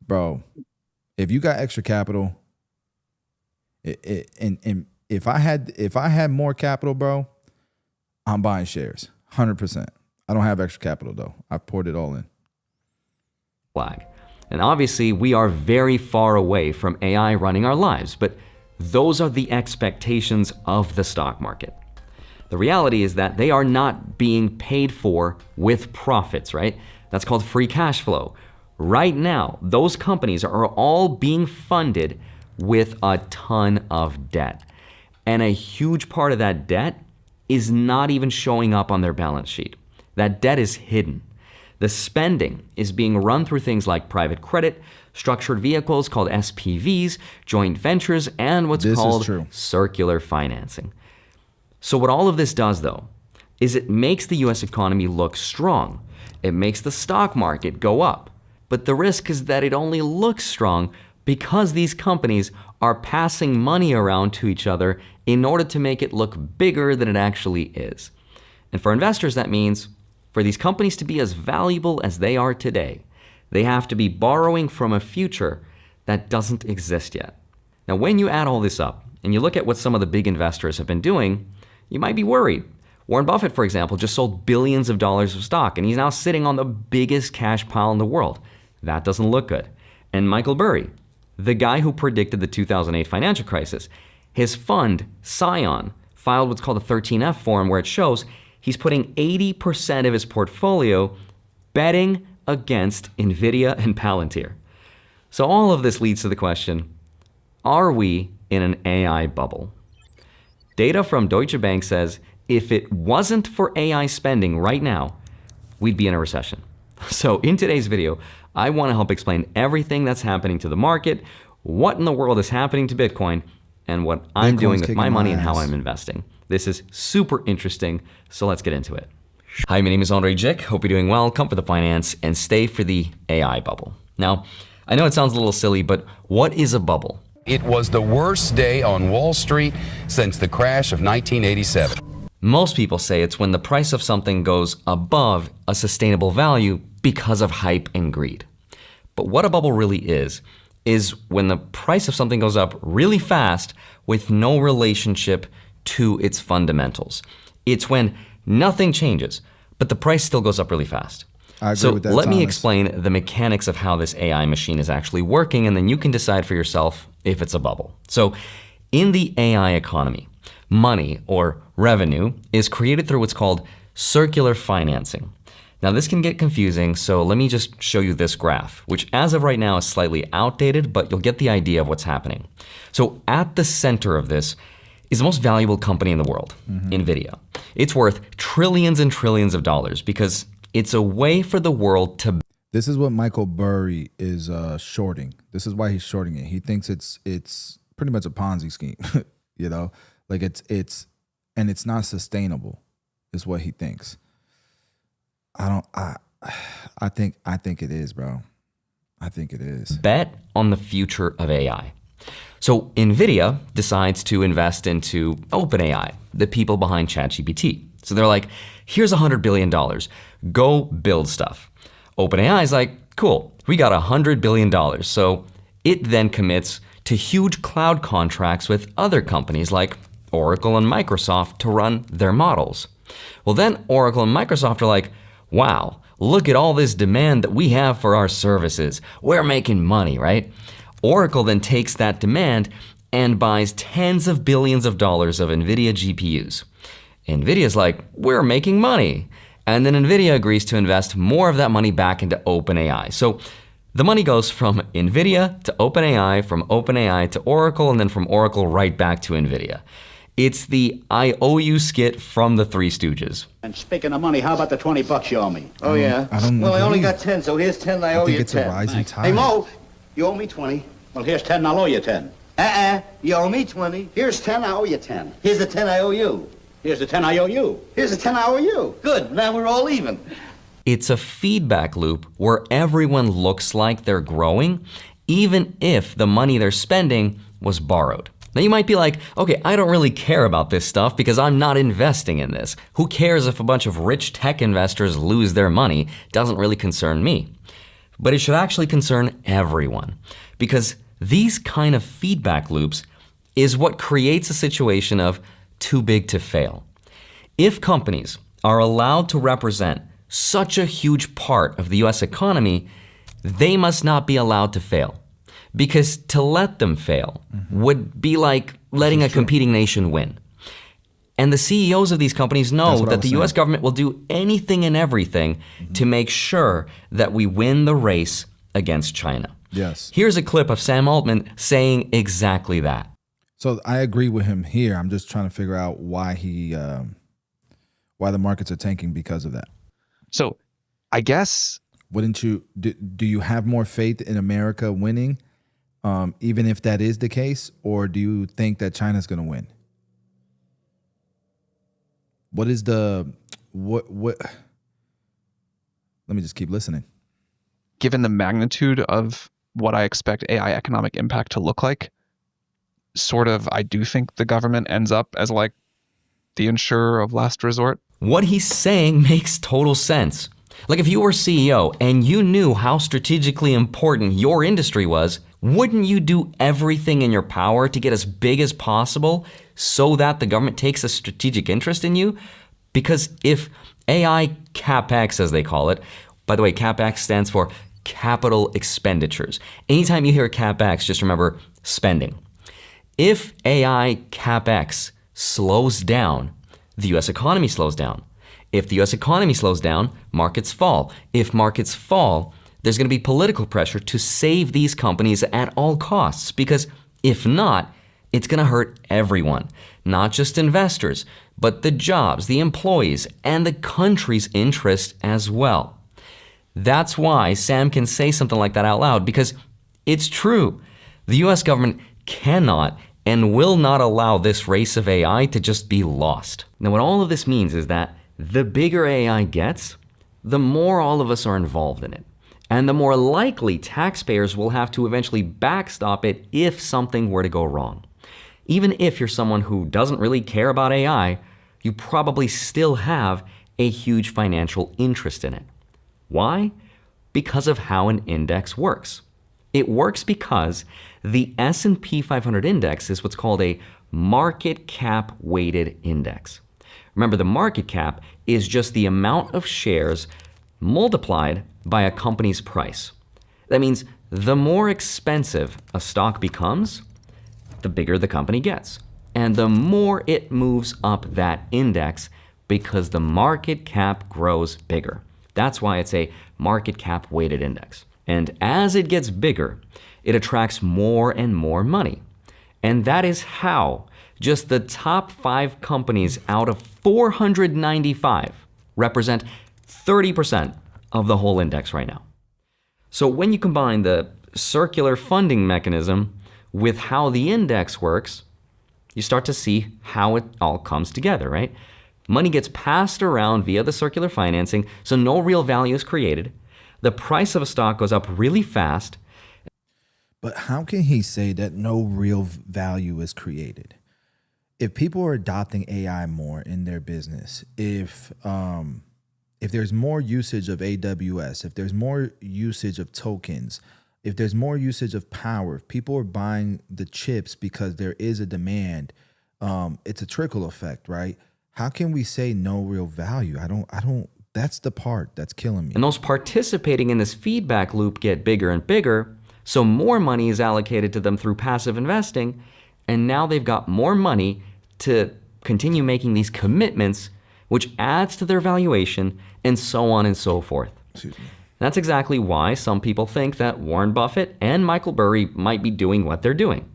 Bro, if you got extra capital, and if I had more capital, bro, I'm buying shares, 100%. I don't have extra capital though. I've poured it all in. Flag. And obviously, we are very far away from AI running our lives, but those are the expectations of the stock market. The reality is that they are not being paid for with profits, right? That's called free cash flow. Right now, those companies are all being funded with a ton of debt. And a huge part of that debt is not even showing up on their balance sheet. That debt is hidden. The spending is being run through things like private credit, structured vehicles called SPVs, joint ventures, and what's called circular financing. So what all of this does, though, is it makes the US economy look strong. It makes the stock market go up. But the risk is that it only looks strong because these companies are passing money around to each other in order to make it look bigger than it actually is. And for investors, that means for these companies to be as valuable as they are today, they have to be borrowing from a future that doesn't exist yet. Now, when you add all this up and you look at what some of the big investors have been doing, you might be worried. Warren Buffett, for example, just sold billions of dollars of stock, and he's now sitting on the biggest cash pile in the world. That doesn't look good. And Michael Burry, the guy who predicted the 2008 financial crisis, his fund, Scion, filed what's called a 13F form where it shows he's putting 80% of his portfolio betting against NVIDIA and Palantir. So all of this leads to the question, are we in an AI bubble? Data from Deutsche Bank says if it wasn't for AI spending right now, we'd be in a recession. So in today's video, I want to help explain everything that's happening to the market, what in the world is happening to Bitcoin, and what I'm doing with my money and how I'm investing. This is super interesting, so let's get into it. Hi, my name is Andre Jick. Hope you're doing well. Come for the finance and stay for the AI bubble. Now, I know it sounds a little silly, but what is a bubble? It was the worst day on Wall Street since the crash of 1987. Most people say it's when the price of something goes above a sustainable value because of hype and greed. But what a bubble really is when the price of something goes up really fast with no relationship to its fundamentals. It's when nothing changes, but the price still goes up really fast. I agree with that, let me Thomas. explain the mechanics of how this AI machine is actually working, and then you can decide for yourself if it's a bubble. So in the AI economy, money or revenue is created through what's called circular financing. Now this can get confusing, so let me just show you this graph, which as of right now is slightly outdated, but you'll get the idea of what's happening. So at the center of this is the most valuable company in the world, NVIDIA. It's worth trillions and trillions of dollars because it's a way for the world to... This is what Michael Burry is shorting. This is why he's shorting it. He thinks it's pretty much a Ponzi scheme, you know? Like it's not sustainable is what he thinks. I think it is, bro. I think it is. Bet on the future of AI. So NVIDIA decides to invest into OpenAI, the people behind ChatGPT. So they're like, here's $100 billion, go build stuff. OpenAI is like, cool, we got $100 billion. So it then commits to huge cloud contracts with other companies like Oracle and Microsoft to run their models. Well, then Oracle and Microsoft are like, wow, look at all this demand that we have for our services. We're making money, right? Oracle then takes that demand and buys tens of billions of dollars of NVIDIA GPUs. NVIDIA's like, we're making money. And then NVIDIA agrees to invest more of that money back into OpenAI. So the money goes from NVIDIA to OpenAI, from OpenAI to Oracle, and then from Oracle right back to NVIDIA. It's the I owe you skit from the Three Stooges. And speaking of money, how about the $20 you owe me? Oh, yeah? Well, I only got 10, so here's 10 and I owe you 10. It's a rising tide. Hey, Mo, you owe me 20. Well, here's 10 and I'll owe you 10. You owe me 20. Here's 10, I owe you 10. Here's the 10 I owe you. Here's the 10 I owe you. Here's the 10 I owe you. Good, now we're all even. It's a feedback loop where everyone looks like they're growing, even if the money they're spending was borrowed. Now you might be like, okay, I don't really care about this stuff because I'm not investing in this. Who cares if a bunch of rich tech investors lose their money? Doesn't really concern me. But it should actually concern everyone, because these kind of feedback loops is what creates a situation of too big to fail. If companies are allowed to represent such a huge part of the US economy, they must not be allowed to fail. Because to let them fail would be like letting a competing nation win. And the CEOs of these companies know that the US government will do anything and everything to make sure that we win the race against China. Yes. Here's a clip of Sam Altman saying exactly that. So I agree with him here. I'm just trying to figure out why why the markets are tanking because of that. So I guess, wouldn't you, do you have more faith in America winning, even if that is the case, or do you think that China's going to win? What is the, what, let me just keep listening. Given the magnitude of what I expect AI economic impact to look like, sort of, I do think the government ends up as like the insurer of last resort. What he's saying makes total sense. Like if you were CEO and you knew how strategically important your industry was, wouldn't you do everything in your power to get as big as possible so that the government takes a strategic interest in you? Because if AI CapEx, as they call it, by the way, CapEx stands for capital expenditures. Anytime you hear CapEx, just remember spending. If AI CapEx slows down, the US economy slows down. If the US economy slows down, markets fall. If markets fall, there's going to be political pressure to save these companies at all costs, because if not, it's going to hurt everyone, not just investors, but the jobs, the employees, and the country's interest as well. That's why Sam can say something like that out loud, because it's true. The US government cannot and will not allow this race of AI to just be lost. Now, what all of this means is that the bigger AI gets, the more all of us are involved in it. And the more likely taxpayers will have to eventually backstop it if something were to go wrong. Even if you're someone who doesn't really care about AI, you probably still have a huge financial interest in it. Why? Because of how an index works. It works because the S&P 500 index is what's called a market cap weighted index. Remember, the market cap is just the amount of shares multiplied by a company's price. That means the more expensive a stock becomes, the bigger the company gets, and the more it moves up that index because the market cap grows bigger. That's why it's a market cap weighted index. And as it gets bigger, it attracts more and more money. And that is how just the top 5 companies out of 495 represent 30% of the whole index right now. So when you combine the circular funding mechanism with how the index works, you start to see how it all comes together, right? Money gets passed around via the circular financing, so no real value is created. The price of a stock goes up really fast. But how can he say that no real value is created? If people are adopting AI more in their business, if there's more usage of AWS, if there's more usage of tokens, if there's more usage of power, if people are buying the chips because there is a demand, it's a trickle effect, right? How can we say no real value? I don't, that's the part that's killing me. And those participating in this feedback loop get bigger and bigger, so more money is allocated to them through passive investing, and now they've got more money to continue making these commitments, which adds to their valuation, and so on and so forth. That's exactly why some people think that Warren Buffett and Michael Burry might be doing what they're doing.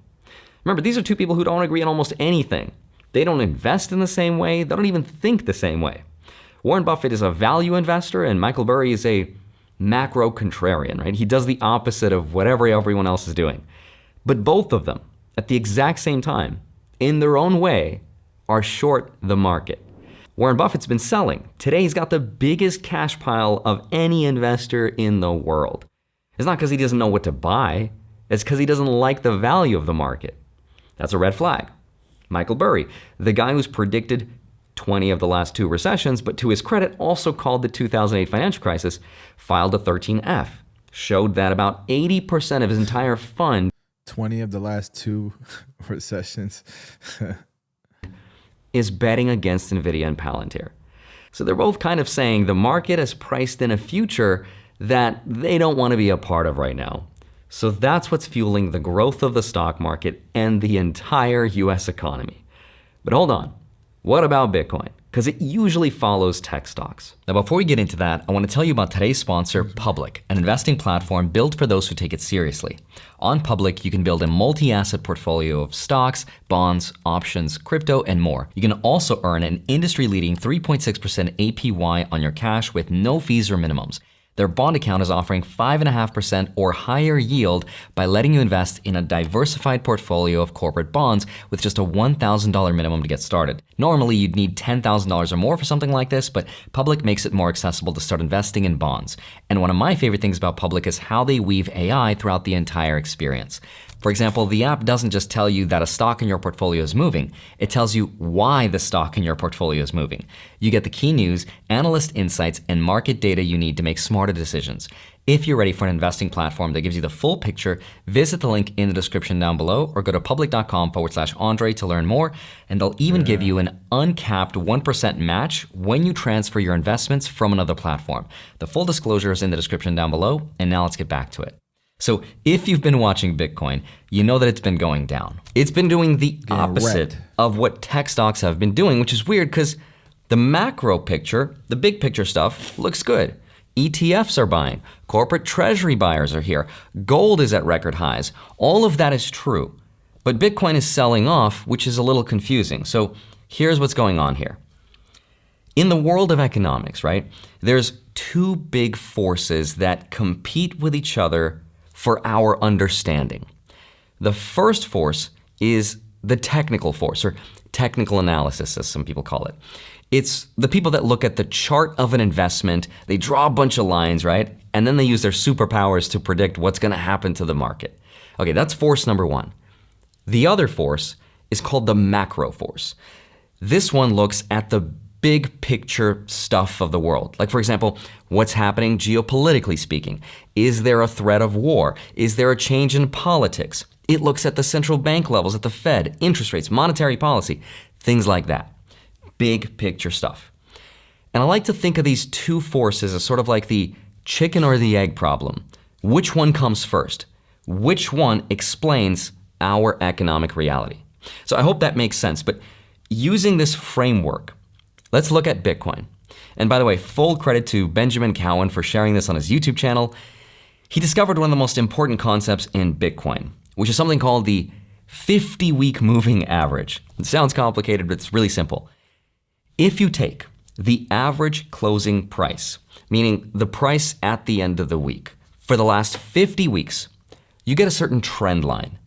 Remember, these are two people who don't agree on almost anything. They don't invest in the same way. They don't even think the same way. Warren Buffett is a value investor, and Michael Burry is a macro contrarian, right? He does the opposite of whatever everyone else is doing. But both of them, at the exact same time, in their own way, are short the market. Warren Buffett's been selling. Today he's got the biggest cash pile of any investor in the world. It's not because he doesn't know what to buy. It's because he doesn't like the value of the market. That's a red flag. Michael Burry, the guy who's predicted 20 of the last 2 recessions, but to his credit also called the 2008 financial crisis, filed a 13F, showed that about 80% of his entire fund 20 of the last 2 recessions is betting against NVIDIA and Palantir. So they're both kind of saying the market has priced in a future that they don't want to be a part of right now. So that's what's fueling the growth of the stock market and the entire US economy. But hold on, what about Bitcoin? Because it usually follows tech stocks. Now, before we get into that, I want to tell you about today's sponsor, Public, an investing platform built for those who take it seriously. On Public, you can build a multi-asset portfolio of stocks, bonds, options, crypto, and more. You can also earn an industry-leading 3.6% APY on your cash with no fees or minimums. Their bond account is offering 5.5% or higher yield by letting you invest in a diversified portfolio of corporate bonds with just a $1,000 minimum to get started. Normally, you'd need $10,000 or more for something like this, but Public makes it more accessible to start investing in bonds. And one of my favorite things about Public is how they weave AI throughout the entire experience. For example, the app doesn't just tell you that a stock in your portfolio is moving, it tells you why the stock in your portfolio is moving. You get the key news, analyst insights, and market data you need to make smarter decisions. If you're ready for an investing platform that gives you the full picture, visit the link in the description down below or go to public.com/Andre to learn more, and they'll even give you an uncapped 1% match when you transfer your investments from another platform. The full disclosure is in the description down below, and now let's get back to it. So if you've been watching Bitcoin, you know that it's been going down. It's been doing the opposite of what tech stocks have been doing, which is weird because the macro picture, the big picture stuff, looks good. ETFs are buying. Corporate treasury buyers are here. Gold is at record highs. All of that is true. But Bitcoin is selling off, which is a little confusing. So here's what's going on here. In the world of economics, right, there's 2 big forces that compete with each other for our understanding. The first force is the technical force, or technical analysis, as some people call it. It's the people that look at the chart of an investment, they draw a bunch of lines, right? And then they use their superpowers to predict what's gonna happen to the market. Okay, that's force number 1. The other force is called the macro force. This one looks at the big picture stuff of the world. Like, for example, what's happening geopolitically speaking? Is there a threat of war? Is there a change in politics? It looks at the central bank levels at the Fed, interest rates, monetary policy, things like that. Big picture stuff. And I like to think of these 2 forces as sort of like the chicken or the egg problem. Which one comes first? Which one explains our economic reality? So I hope that makes sense, but using this framework, let's look at Bitcoin. And by the way, full credit to Benjamin Cowan for sharing this on his YouTube channel. He discovered one of the most important concepts in Bitcoin, which is something called the 50-week moving average. It sounds complicated, but it's really simple. If you take the average closing price, meaning the price at the end of the week, for the last 50 weeks, you get a certain trend line.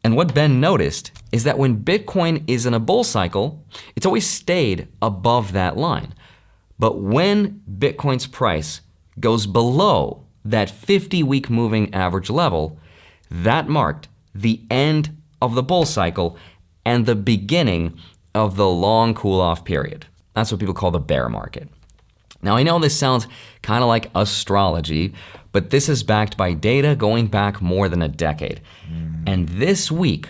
And what Ben noticed is that when Bitcoin is in a bull cycle, it's always stayed above that line. But when Bitcoin's price goes below that 50-week moving average level, That marked the end of the bull cycle and the beginning of the long cool-off period. That's what people call the bear market. Now, I know this sounds kind of like astrology, but this is backed by data going back more than a decade. And this week,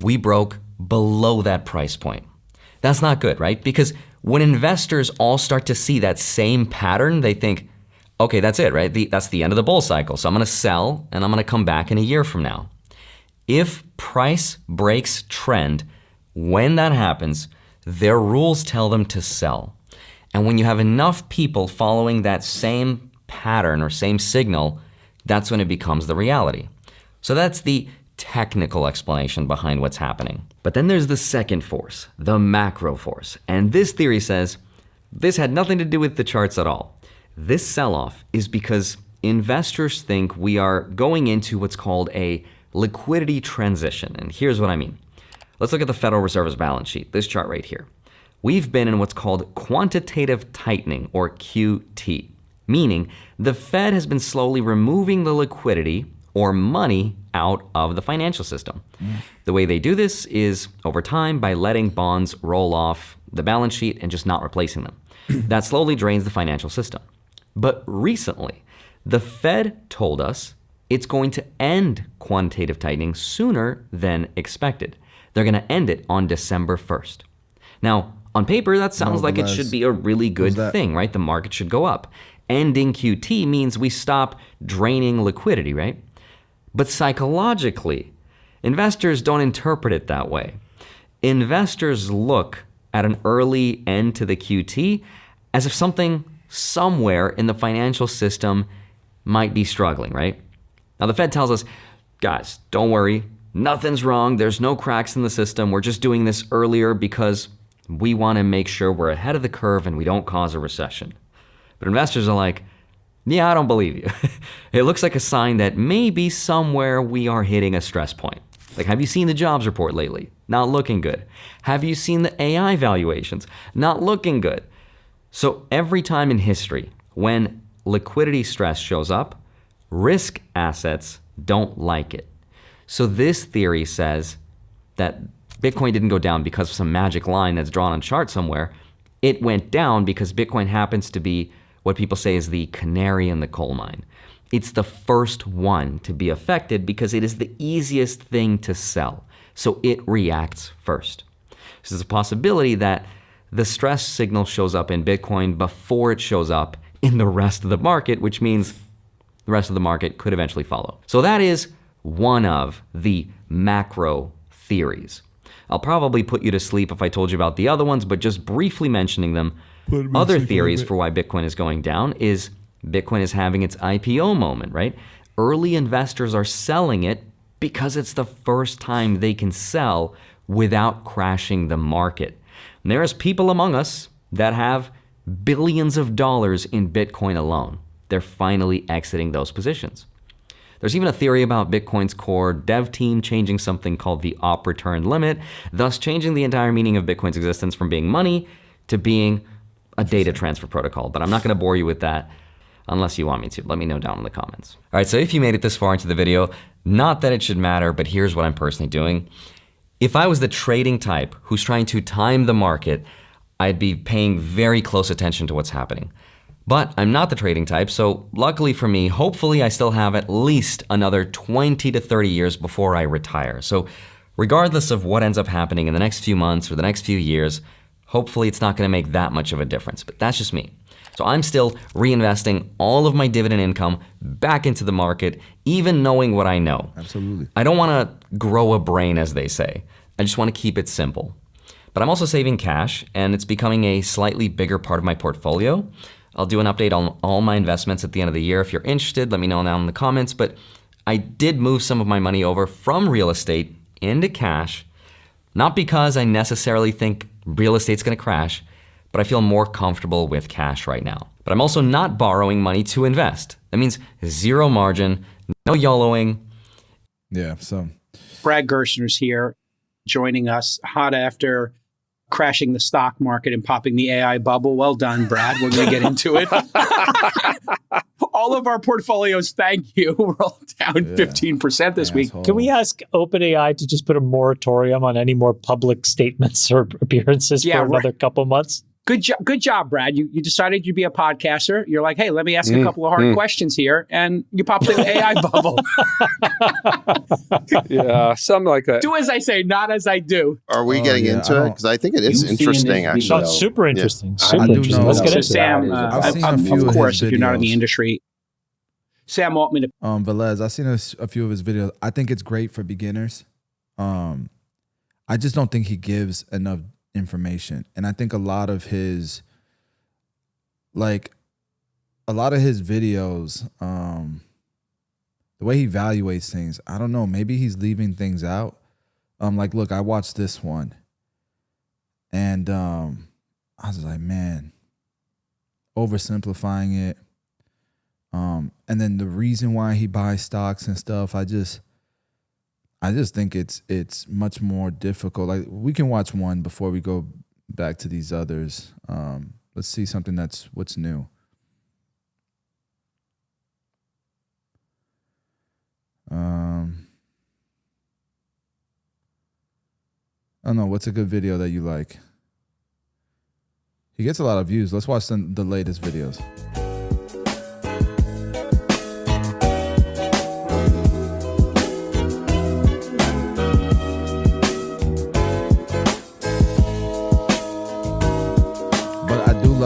we broke below that price point. That's not good, right? Because when investors all start to see that same pattern, they think, okay, that's it, right? That's the end of the bull cycle. So I'm gonna sell and I'm gonna come back in a year from now. If price breaks trend, when that happens, their rules tell them to sell. And when you have enough people following that same pattern or same signal, that's when it becomes the reality. So that's the technical explanation behind what's happening. But then there's the second force, the macro force. And this theory says this had nothing to do with the charts at all. This sell-off is because investors think we are going into what's called a liquidity transition. And here's what I mean. Let's look at the Federal Reserve's balance sheet, this chart right here. We've been in what's called quantitative tightening, or QT, meaning the Fed has been slowly removing the liquidity or money out of the financial system. The way they do this is over time by letting bonds roll off the balance sheet and just not replacing them. That slowly drains the financial system. But recently, the Fed told us it's going to end quantitative tightening sooner than expected. They're going to end it on December 1st. Now, on paper, that sounds like it should be a really good thing, right? The market should go up. Ending QT means we stop draining liquidity, right? But psychologically, investors don't interpret it that way. Investors look at an early end to the QT as if something somewhere in the financial system might be struggling, right? Now, the Fed tells us, guys, don't worry, nothing's wrong. There's no cracks in the system. We're just doing this earlier because we want to make sure we're ahead of the curve and we don't cause a recession. But investors are like, yeah, I don't believe you. It looks like a sign that maybe somewhere we are hitting a stress point. Like, have you seen the jobs report lately? Not looking good. Have you seen the AI valuations? Not looking good. So every time in history, when liquidity stress shows up, risk assets don't like it. So this theory says that Bitcoin didn't go down because of some magic line that's drawn on a chart somewhere. It went down because Bitcoin happens to be what people say is the canary in the coal mine. It's the first one to be affected because it is the easiest thing to sell. So it reacts first. So there's a possibility that the stress signal shows up in Bitcoin before it shows up in the rest of the market, which means the rest of the market could eventually follow. So that is one of the macro theories. I'll probably put you to sleep if I told you about the other ones, but just briefly mentioning them. Other theories for why Bitcoin is going down is Bitcoin is having its IPO moment, right? Early investors are selling it because it's the first time they can sell without crashing the market. And there's people among us that have billions of dollars in Bitcoin alone. They're finally exiting those positions. There's even a theory about Bitcoin's core dev team changing something called the op return limit, thus changing the entire meaning of Bitcoin's existence from being money to being a data transfer protocol. But I'm not going to bore you with that unless you want me to. Let me know down in the comments. All right, so if you made it this far into the video, not that it should matter, but here's what I'm personally doing. If I was the trading type who's trying to time the market, I'd be paying very close attention to what's happening. But I'm not the trading type, so luckily for me, hopefully I still have at least another 20 to 30 years before I retire. So regardless of what ends up happening in the next few months or the next few years, hopefully it's not gonna make that much of a difference, but that's just me. So I'm still reinvesting all of my dividend income back into the market, even knowing what I know. Absolutely. I don't wanna grow a brain, as they say. I just wanna keep it simple. But I'm also saving cash, and it's becoming a slightly bigger part of my portfolio. I'll do an update on all my investments at the end of the year. If you're interested, let me know down in the comments. But I did move some of my money over from real estate into cash, not because I necessarily think real estate's gonna crash, but I feel more comfortable with cash right now. But I'm also not borrowing money to invest. That means zero margin, no YOLOing. Yeah, so. Brad Gerstner's here, joining us hot after crashing the stock market and popping the AI bubble. Well done, Brad. We're going to get into it. all of our portfolios, thank you, we're all down 15% this week. Can we ask OpenAI to just put a moratorium on any more public statements or appearances for another couple months? Good job, Brad. You decided you'd be a podcaster. You're like, hey, let me ask a couple of hard questions here, and you popped in the AI bubble. Yeah, something like that. Do as I say, not as I do. Are we getting into it? Because I think it is interesting, actually. It's super interesting. Yeah. Super interesting. Let's get into Sam, of course, if you're not in the videos. industry. Sam want me to. Velez, I've seen a few of his videos. I think it's great for beginners. I just don't think he gives enough information. And I think a lot of his videos, the way he evaluates things, I don't know, maybe he's leaving things out. Like, look, I watched this one and I was like, man, oversimplifying it. And then the reason why he buys stocks and stuff, I just think it's much more difficult. Like, we can watch one before we go back to these others. Let's see something what's new. I don't know. What's a good video that you like? He gets a lot of views. Let's watch the latest videos.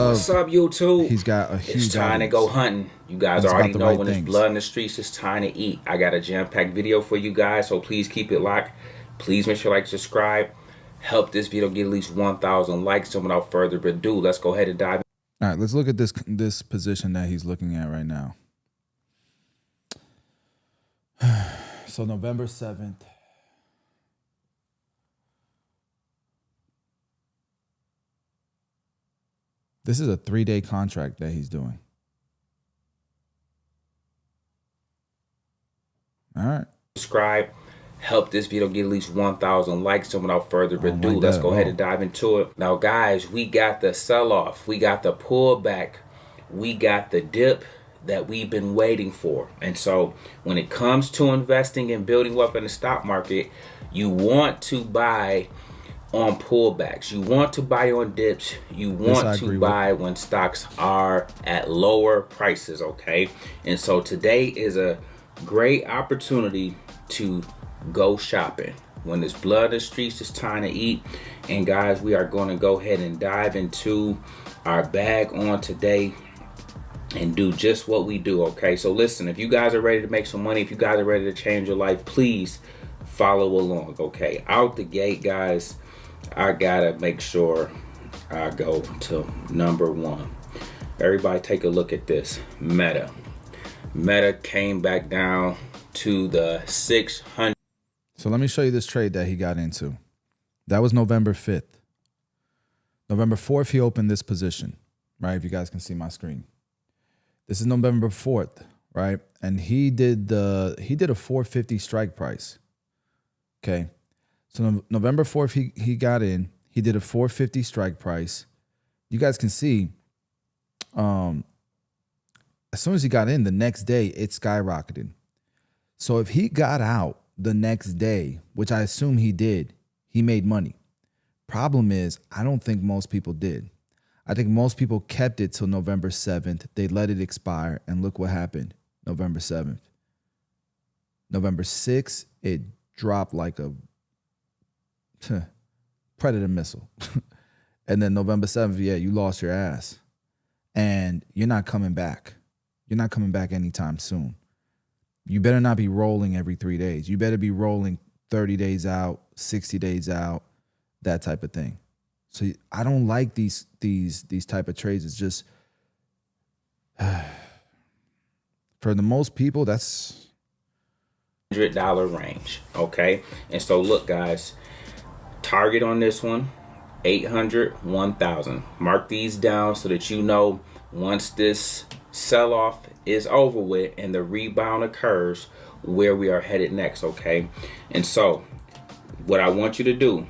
What's up, YouTube? He's got a huge It's time to go hunting. You guys It's already about the know right when things. there's blood in the streets, it's time to eat. I got a jam-packed video for you guys, so please keep it locked. Please make sure you like, subscribe. Help this video get at least 1,000 likes. So without further ado, let's go ahead and dive in. All right, let's look at this position that he's looking at right now. So November 7th. This is a 3-day contract that he's doing. All right. Subscribe. Help this video get at least 1,000 likes. So without further ado, let's go ahead and dive into it. Now, guys, we got the sell-off. We got the pullback. We got the dip that we've been waiting for. And so when it comes to investing and building wealth in the stock market, you want to buy on pullbacks. You want to buy on dips. You want to buy when stocks are at lower prices, okay? And so today is a great opportunity to go shopping. When there's blood in the streets, it's time to eat. And guys, we are going to go ahead and dive into our bag on today and do just what we do, okay? So listen, if you guys are ready to make some money, if you guys are ready to change your life, please follow along, okay? Out the gate, guys, I gotta make sure I go to number one. Everybody take a look at this. Meta came back down to the 600. So let me show you this trade that he got into. That was November 5th. November 4th, he opened this position, right? If you guys can see my screen. This is November 4th, right? And he did a 450 strike price. Okay. So November 4th, he got in. He did a 450 strike price. You guys can see, as soon as he got in, the next day, it skyrocketed. So if he got out the next day, which I assume he did, he made money. Problem is, I don't think most people did. I think most people kept it till November 7th. They let it expire, and look what happened November 7th. November 6th, it dropped like a Predator missile. And then November 7th, yeah, you lost your ass. And you're not coming back. You're not coming back anytime soon. You better not be rolling every 3 days. You better be rolling 30 days out, 60 days out, that type of thing. So I don't like these type of trades. It's just for the most people, that's $100 range, okay? And so look, guys, target on this one, 800, 1,000. Mark these down so that you know once this sell-off is over with and the rebound occurs, where we are headed next, okay? And so what I want you to do,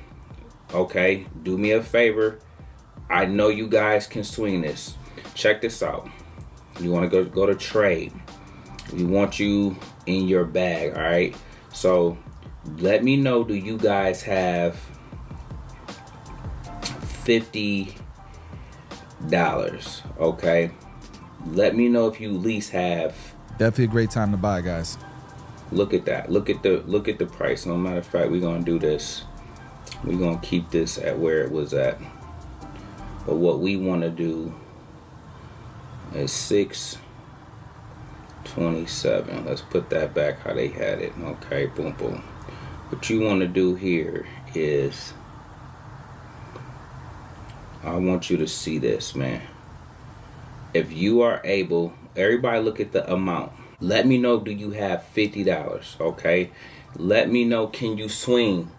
okay, do me a favor. I know you guys can swing this. Check this out. You want to go to trade. We want you in your bag, all right? So let me know, do you guys have $50? Okay. Let me know if you at least have. Definitely a great time to buy, guys. Look at that. Look at the price. No matter of fact, we're gonna do this. We're gonna keep this at where it was at. But what we want to do is 627. Let's put that back how they had it. Okay, boom, boom. What you want to do here is, I want you to see this, man. If you are able, everybody look at the amount. Let me know, do you have $50? Okay. Let me know, can you swing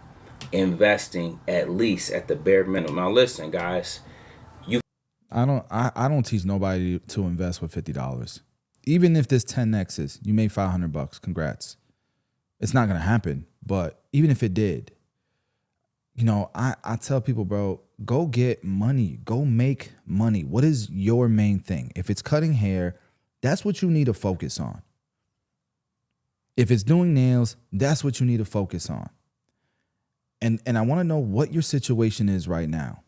investing at least at the bare minimum? Now listen, guys. I don't teach nobody to invest with $50. Even if this 10x's, you made $500. Congrats. It's not gonna happen. But even if it did, you know, I tell people, bro, go get money. Go make money. What is your main thing? If it's cutting hair, that's what you need to focus on. If it's doing nails, that's what you need to focus on. And I want to know what your situation is right now.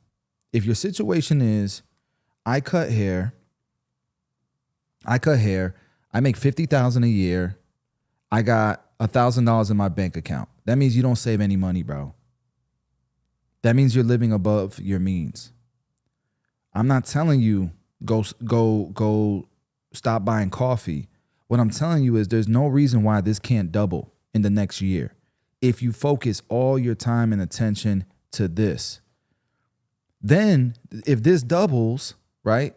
If your situation is, I cut hair, I make $50,000 a year, I got $1,000 in my bank account. That means you don't save any money, bro. That means you're living above your means. I'm not telling you go stop buying coffee. What I'm telling you is there's no reason why this can't double in the next year if you focus all your time and attention to this. Then if this doubles, right,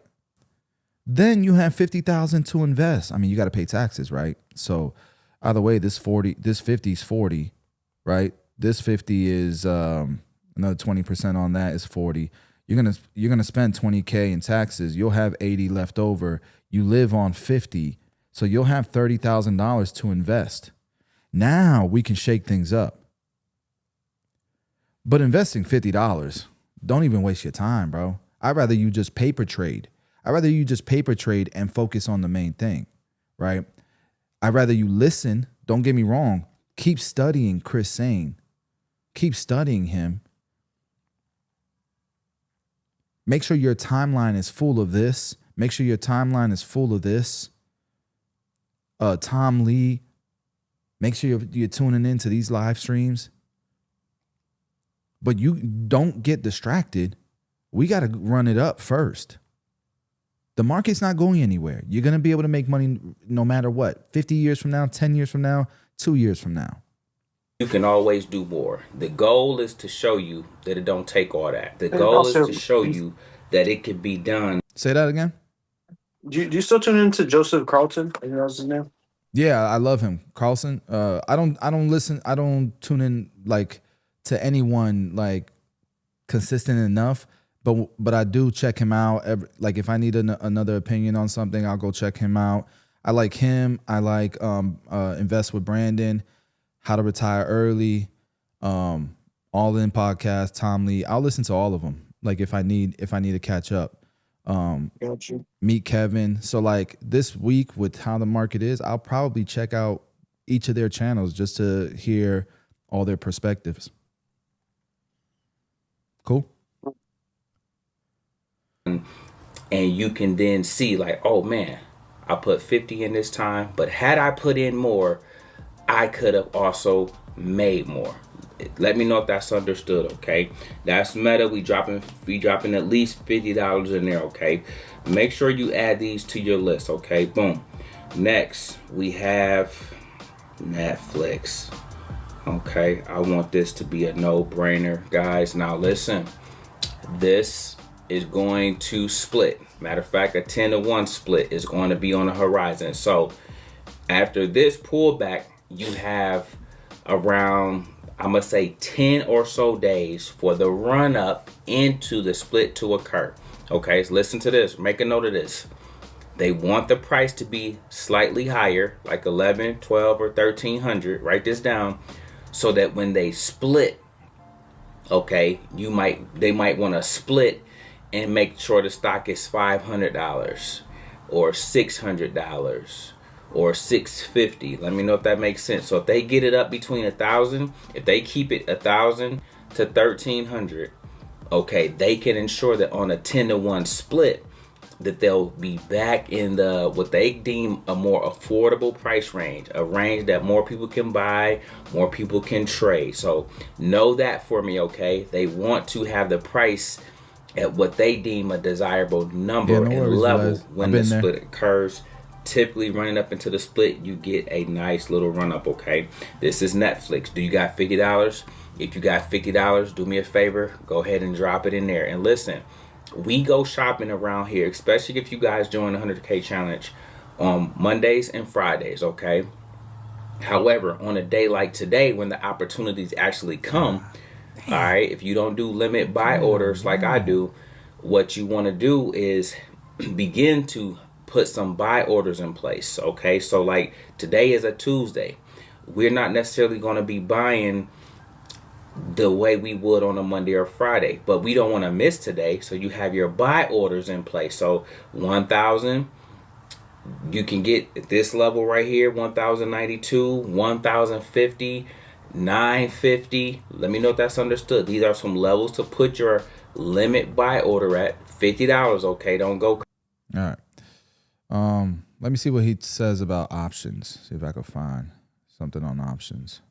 then you have $50,000 to invest. I mean, you got to pay taxes, right? So either way, this 50 is 40, right? This 50 is another 20% on that is 40. You're gonna spend $20K in taxes. You'll have 80 left over. You live on 50, so you'll have $30,000 to invest. Now we can shake things up. But investing $50, don't even waste your time, bro. I'd rather you just paper trade. I'd rather you just paper trade and focus on the main thing, right? I'd rather you listen. Don't get me wrong. Keep studying Chris Sane. Keep studying him. Make sure your timeline is full of this. Make sure your timeline is full of this. Tom Lee. Make sure you're tuning into these live streams. But you don't get distracted. We got to run it up first. The market's not going anywhere. You're going to be able to make money no matter what. 50 years from now, 10 years from now, 2 years from now. You can always do more. The goal is to show you that it don't take all that. The goal is to show you that it can be done. Say that again. Do you still tune into Joseph Carlton? I think that was his name. Yeah, I love him, Carlson. I don't listen. I don't tune in like to anyone like consistent enough. But I do check him out. Like if I need another opinion on something, I'll go check him out. I like him. I like Invest with Brandon, How to Retire Early, All In Podcast, Tom Lee. I'll listen to all of them. Like if I need to catch up. Gotcha. Meet Kevin. So like this week with how the market is, I'll probably check out each of their channels just to hear all their perspectives. Cool. And you can then see like, oh man, I put 50 in this time, but had I put in more, I could have also made more. Let me know if that's understood, okay? That's meta. We dropping at least $50 in there, okay? Make sure you add these to your list, okay? Boom. Next, we have Netflix. Okay, I want this to be a no-brainer, guys. Now listen, this is going to split. Matter of fact, a 10-to-1 split is going to be on the horizon. So after this pullback, you have around, I'm gonna say 10 or so days for the run up into the split to occur. Okay, so listen to this, make a note of this. They want the price to be slightly higher, like 11, 12, or 1300. Write this down so that when they split, okay, they might want to split and make sure the stock is $500. or $600 or $650. Let me know if that makes sense. So if they get it up between 1,000, if they keep it 1,000 to 1,300, okay, they can ensure that on a 10-to-1 split that they'll be back in the what they deem a more affordable price range, a range that more people can buy, more people can trade. So know that for me, okay? They want to have the price at what they deem a desirable number and level when the split occurs. Typically running up into the split, you get a nice little run up, okay? This is Netflix. Do you got $50? If you got $50, do me a favor, go ahead and drop it in there. And listen, we go shopping around here, especially if you guys join the 100K challenge on Mondays and Fridays, okay? However, on a day like today, when the opportunities actually come, all right, if you don't do limit buy orders like I do, what you want to do is begin to put some buy orders in place, okay? So like today is a Tuesday. We're not necessarily going to be buying the way we would on a Monday or Friday, but we don't want to miss today. So you have your buy orders in place. So 1,000, you can get at this level right here, 1,092, 1,050, 950. Let me know if that's understood. These are some levels to put your limit buy order at. $50, okay? Don't go. All right. Let me see what he says about options. See if I can find something on options.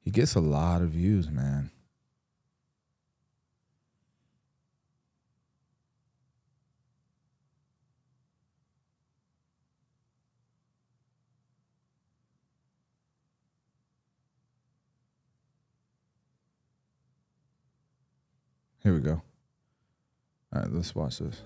He gets a lot of views, man. Here we go. All right, let's watch this.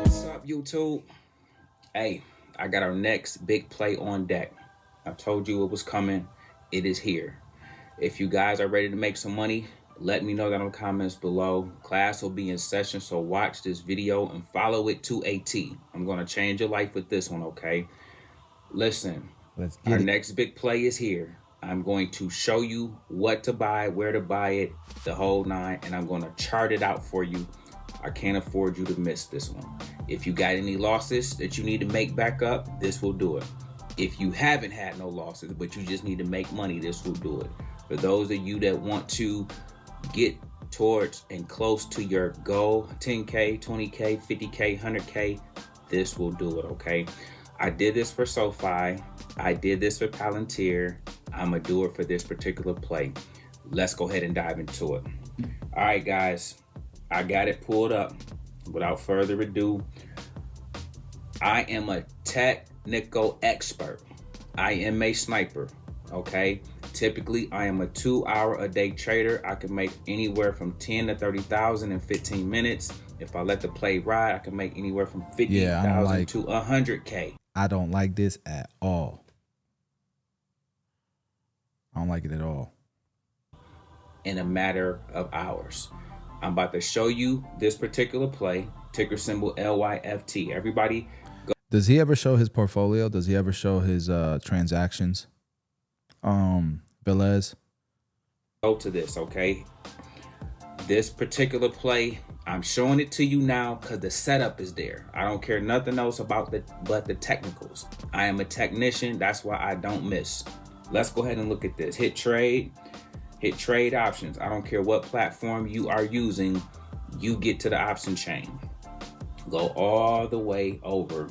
What's up, YouTube? Hey, I got our next big play on deck. I told you it was coming. It is here. If you guys are ready to make some money, let me know that in the comments below. Class will be in session, so watch this video and follow it to a T. I'm going to change your life with this one, okay? Listen, our next big play is here. I'm going to show you what to buy, where to buy it, the whole nine, and I'm going to chart it out for you. I can't afford you to miss this one. If you got any losses that you need to make back up, this will do it. If you haven't had no losses, but you just need to make money, this will do it. For those of you that want to get towards and close to your goal, 10K, 20K, 50K, 100K, this will do it, okay? I did this for SoFi. I did this for Palantir. I'm going to do it for this particular play. Let's go ahead and dive into it. All right, guys, I got it pulled up. Without further ado, I am a technical expert. I am a sniper, okay? Typically, I am a 2-hour-a-day trader. I can make anywhere from 10 to 30,000 in 15 minutes. If I let the play ride, I can make anywhere from 50,000 to 100K. I don't like this at all. I don't like it at all. In a matter of hours. I'm about to show you this particular play, ticker symbol LYFT. Everybody go. Does he ever show his portfolio? Does he ever show his transactions? Velez. Go to this, okay? This particular play, I'm showing it to you now because the setup is there. I don't care nothing else about but the technicals. I am a technician. That's why I don't miss. Let's go ahead and look at this. Hit trade options. I don't care what platform you are using. You get to the option chain. Go all the way over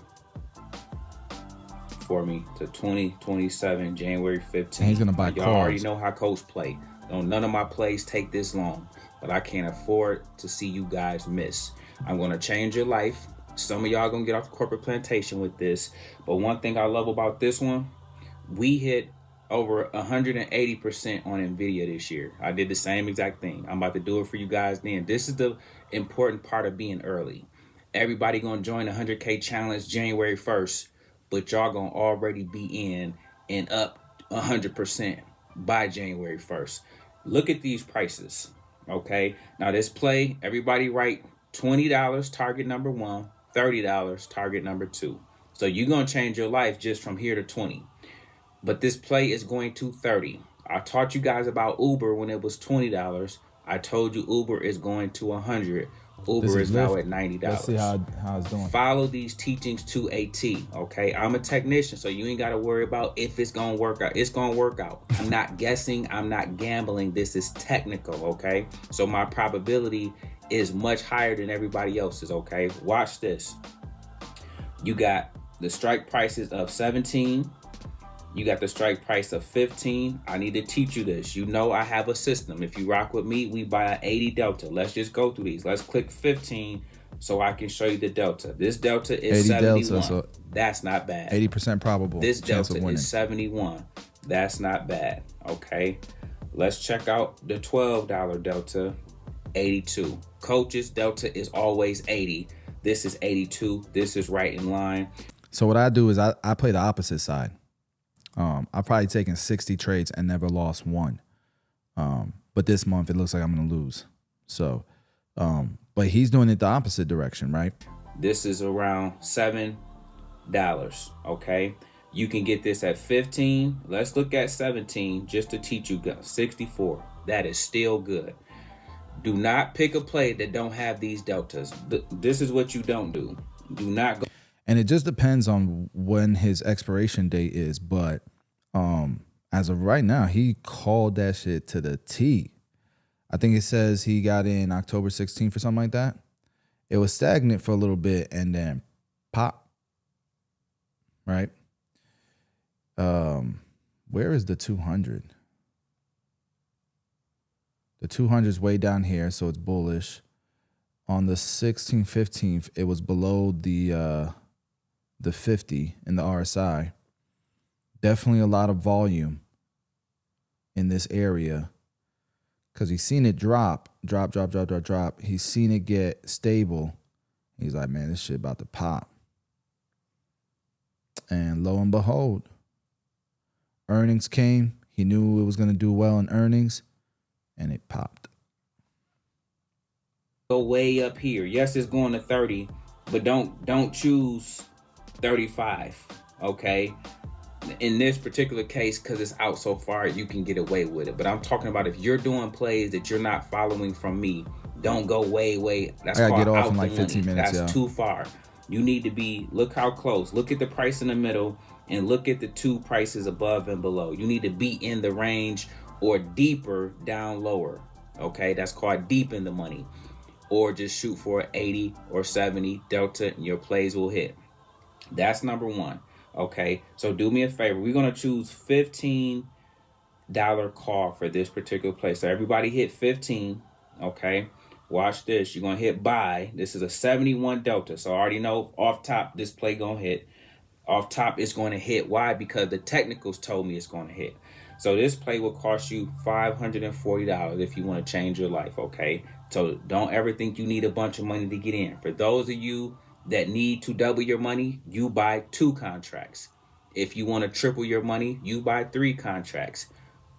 for me to 2027, January 15th. And he's gonna buy Y'all calls. already know how coach play. None of my plays take this long, but I can't afford to see you guys miss. I'm gonna change your life. Some of y'all gonna get off the corporate plantation with this, but one thing I love about this one, we hit over 180% on NVIDIA this year. I did the same exact thing. I'm about to do it for you guys then. This is the important part of being early. Everybody gonna join the 100K challenge January 1st, but y'all gonna already be in and up 100%. by January 1st. Look at these prices, okay? Now this play, everybody write $20 target number 1, $30 target number 2. So you're going to change your life just from here to 20. But this play is going to 30. I taught you guys about Uber when it was $20. I told you Uber is going to 100. Uber is now at $90. Let's see how it's doing. Follow these teachings to a T, okay? I'm a technician, so you ain't got to worry about if it's going to work out. It's going to work out. I'm not guessing. I'm not gambling. This is technical, okay? So my probability is much higher than everybody else's, okay? Watch this. You got the strike prices of 17. You got the strike price of 15. I need to teach you this. You know I have a system. If you rock with me, we buy an 80 delta. Let's just go through these. Let's click 15 so I can show you the delta. This delta is 71. Delta, so that's not bad. 80% probable. This delta is 71. That's not bad. Okay. Let's check out the $12 delta, 82. Coach's delta is always 80. This is 82. This is right in line. So what I do is I play the opposite side. I've probably taken 60 trades and never lost one. But this month it looks like I'm going to lose. So, but he's doing it the opposite direction, right? This is around $7. Okay. You can get this at 15. Let's look at 17 just to teach you guys. 64. That is still good. Do not pick a play that don't have these deltas. This is what you don't do. Do not go. And it just depends on when his expiration date is. But as of right now, he called that shit to the T. I think it says he got in October 16th or something like that. It was stagnant for a little bit and then pop. Right? Where is the 200? The 200 is way down here, so it's bullish. On the 16th, 15th, it was below the 50 in the RSI. Definitely a lot of volume in this area because he's seen it drop. He's seen it get stable. He's like, man, this shit about to pop. And lo and behold, earnings came. He knew it was going to do well in earnings, and it popped. Go way up here. Yes, it's going to 30, but don't choose 35, okay? In this particular case, because it's out so far, you can get away with it. But I'm talking about if you're doing plays that you're not following from me, don't go way. That's I gotta called get off out in like the 15 money. minutes. That's too far. You need to be, look how close. Look at the price in the middle and look at the two prices above and below. You need to be in the range or deeper down lower, okay? That's called deep in the money. Or just shoot for 80 or 70 delta and your plays will hit. That's number one. Okay, so do me a favor. We're going to choose $15 call for this particular play. So everybody hit 15. Okay, watch this. You're going to hit buy. This is a 71 delta. So I already know off top this play going to hit. Off top it's going to hit. Why? Because the technicals told me it's going to hit. So this play will cost you $540 if you want to change your life. Okay, so don't ever think you need a bunch of money to get in. For those of you that need to double your money, you buy 2 contracts. If you want to triple your money, you buy 3 contracts.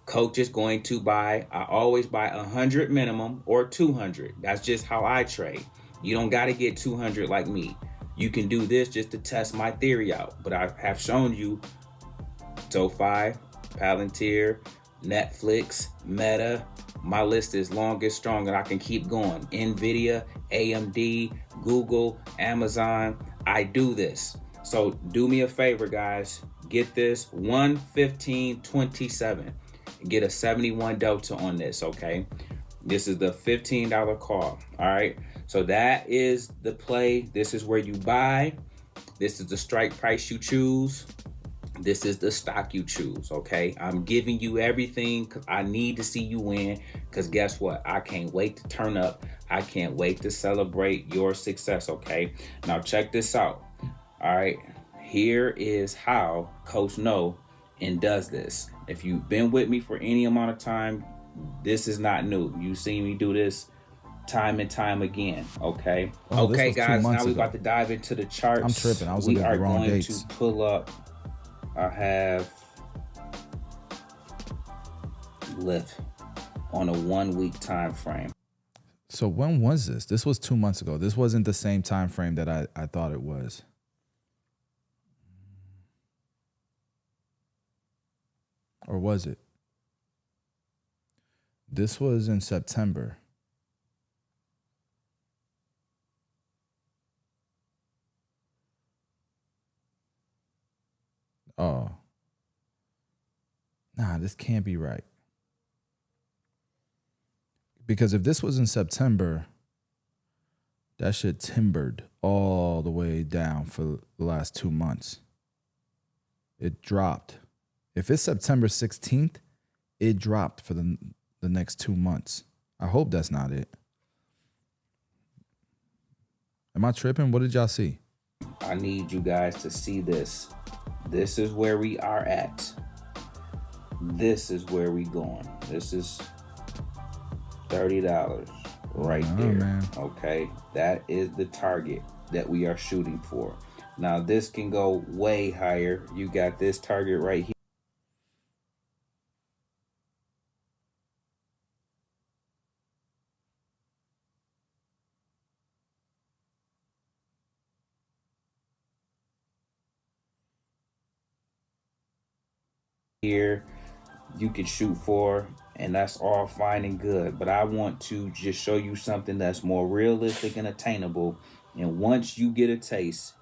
Coach is going to buy, I always buy 100 minimum or 200. That's just how I trade. You don't got to get 200 like me. You can do this just to test my theory out. But I have shown you SoFi, Palantir, Netflix, Meta. My list is long and strong and I can keep going. NVIDIA, AMD, Google, Amazon. I do this. So do me a favor, guys. Get this 115.27. Get a 71 delta on this, okay? This is the $15 call, all right? So that is the play. This is where you buy. This is the strike price you choose. This is the stock you choose, okay? I'm giving you everything because I need to see you win because guess what? I can't wait to turn up. I can't wait to celebrate your success, okay? Now check this out, all right? Here is how Coach No and does this. If you've been with me for any amount of time, this is not new. You've seen me do this time and time again, okay? Okay, guys, now we're about to dive into the charts. I'm tripping. I was looking at the wrong dates. To pull up. I have lift on a 1 week time frame. So when was this? This was 2 months ago. This wasn't the same time frame that I thought it was. Or was it? This was in September. Oh. Nah, this can't be right. Because if this was in September, that shit timbered all the way down for the last 2 months. It dropped. If it's September 16th, it dropped for the next 2 months. I hope that's not it. Am I tripping? What did y'all see? I need you guys to see this. This is where we are at. This is where we going. This is $30 right there. Man. Okay, that is the target that we are shooting for. Now this can go way higher. You got this target right here. Here you could shoot for, and that's all fine and good, but I want to just show you something that's more realistic and attainable, and once you get a taste,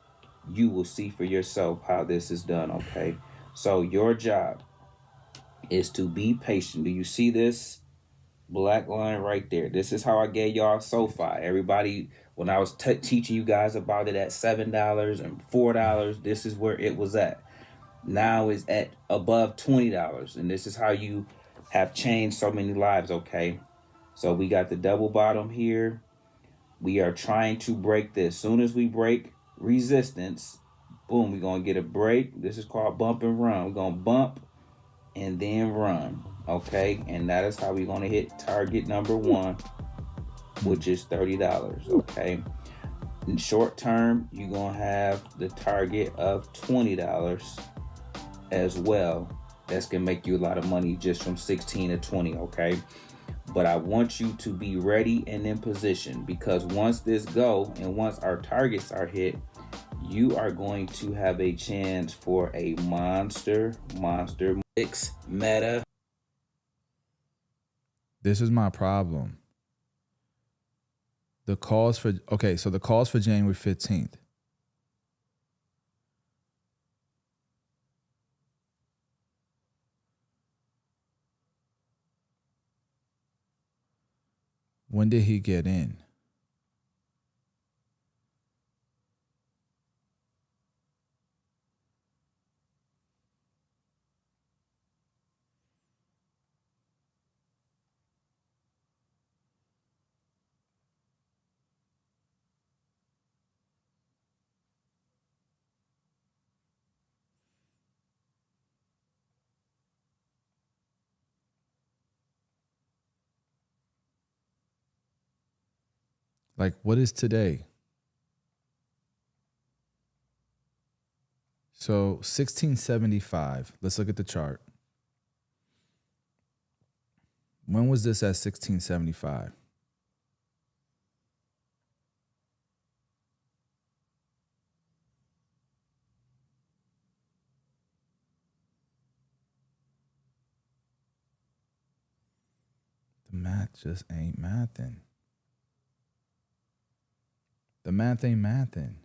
you will see for yourself how this is done. Okay, so your job is to be patient. Do you see this black line right there? This is how I gave y'all SoFi. Everybody, when I was teaching you guys about it at $7 and $4, this is where it was at. Now is at above $20, and this is how you have changed so many lives. Okay, so we got the double bottom here. We are trying to break this. Soon as we break resistance, boom, we're gonna get a break. This is called bump and run. We're gonna bump and then run. Okay, and that is how we're gonna hit target number 1, which is $30. Okay, in short term, you're gonna have the target of $20 as well. That's gonna make you a lot of money just from 16 to 20. Okay, but I want you to be ready and in position, because once this go and once our targets are hit, you are going to have a chance for a monster mix meta. This is my problem. The calls for January 15th. When did he get in? Like, what is today? So 1675. Let's look at the chart. When was this at 1675? The math just ain't mathing. The math ain't mathing.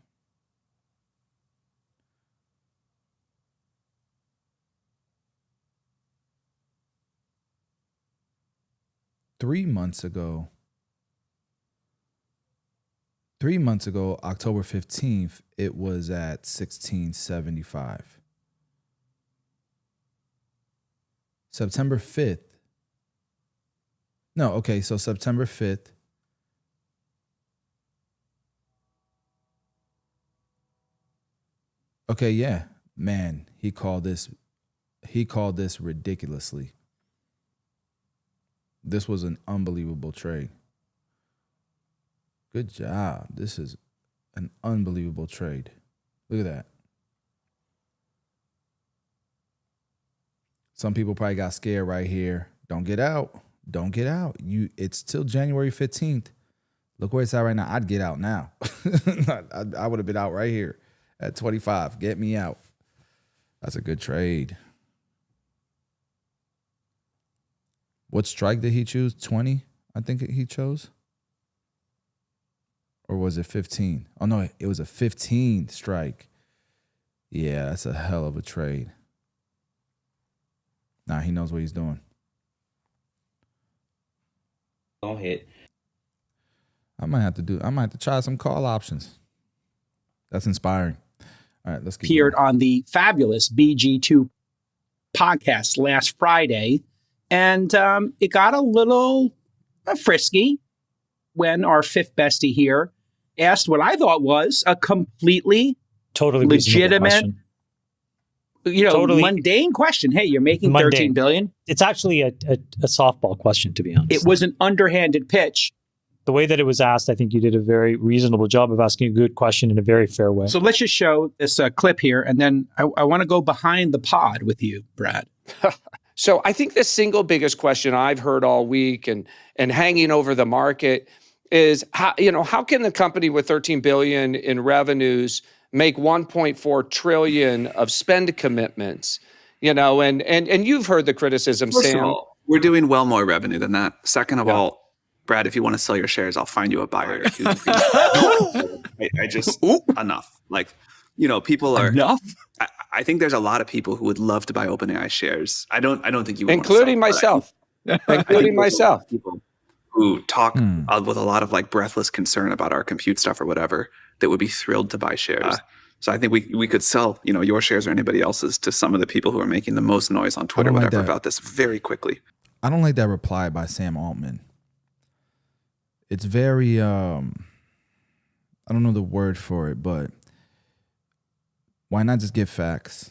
Three months ago, October 15th, it was at 1675. September 5th. No, okay, so September 5th. Okay, yeah. Man, he called this ridiculously. This was an unbelievable trade. Good job. This is an unbelievable trade. Look at that. Some people probably got scared right here. Don't get out. Don't get out. It's till January 15th. Look where it's at right now. I'd get out now. I would have been out right here at 25. Get me out. That's a good trade. What strike did he choose? 20, I think he chose. Or was it 15? Oh, no, it was a 15 strike. Yeah, that's a hell of a trade. Nah, he knows what he's doing. Don't hit. I might have to try some call options. That's inspiring. All right, let's keep appeared on the fabulous BG2 podcast last Friday. And it got a little frisky when our fifth bestie here asked what I thought was a completely totally legitimate, mundane question. Hey, you're making $13 billion. It's actually a softball question, to be honest. It was an underhanded pitch. The way that it was asked, I think you did a very reasonable job of asking a good question in a very fair way. So let's just show this clip here, and then I want to go behind the pod with you, Brad. So I think the single biggest question I've heard all week and hanging over the market is how can the company with $13 billion in revenues make $1.4 trillion of spend commitments? And you've heard the criticism, First Sam. of all, we're doing well more revenue than that. Second of all, Brad, if you want to sell your shares, I'll find you a buyer. I just enough. People are enough. I think there's a lot of people who would love to buy OpenAI shares. I don't think you would including myself. Including myself. People who talk with a lot of breathless concern about our compute stuff or whatever that would be thrilled to buy shares. So I think we could sell, your shares or anybody else's to some of the people who are making the most noise on Twitter, whatever, about this very quickly. I don't like that reply by Sam Altman. It's very, I don't know the word for it, but why not just give facts?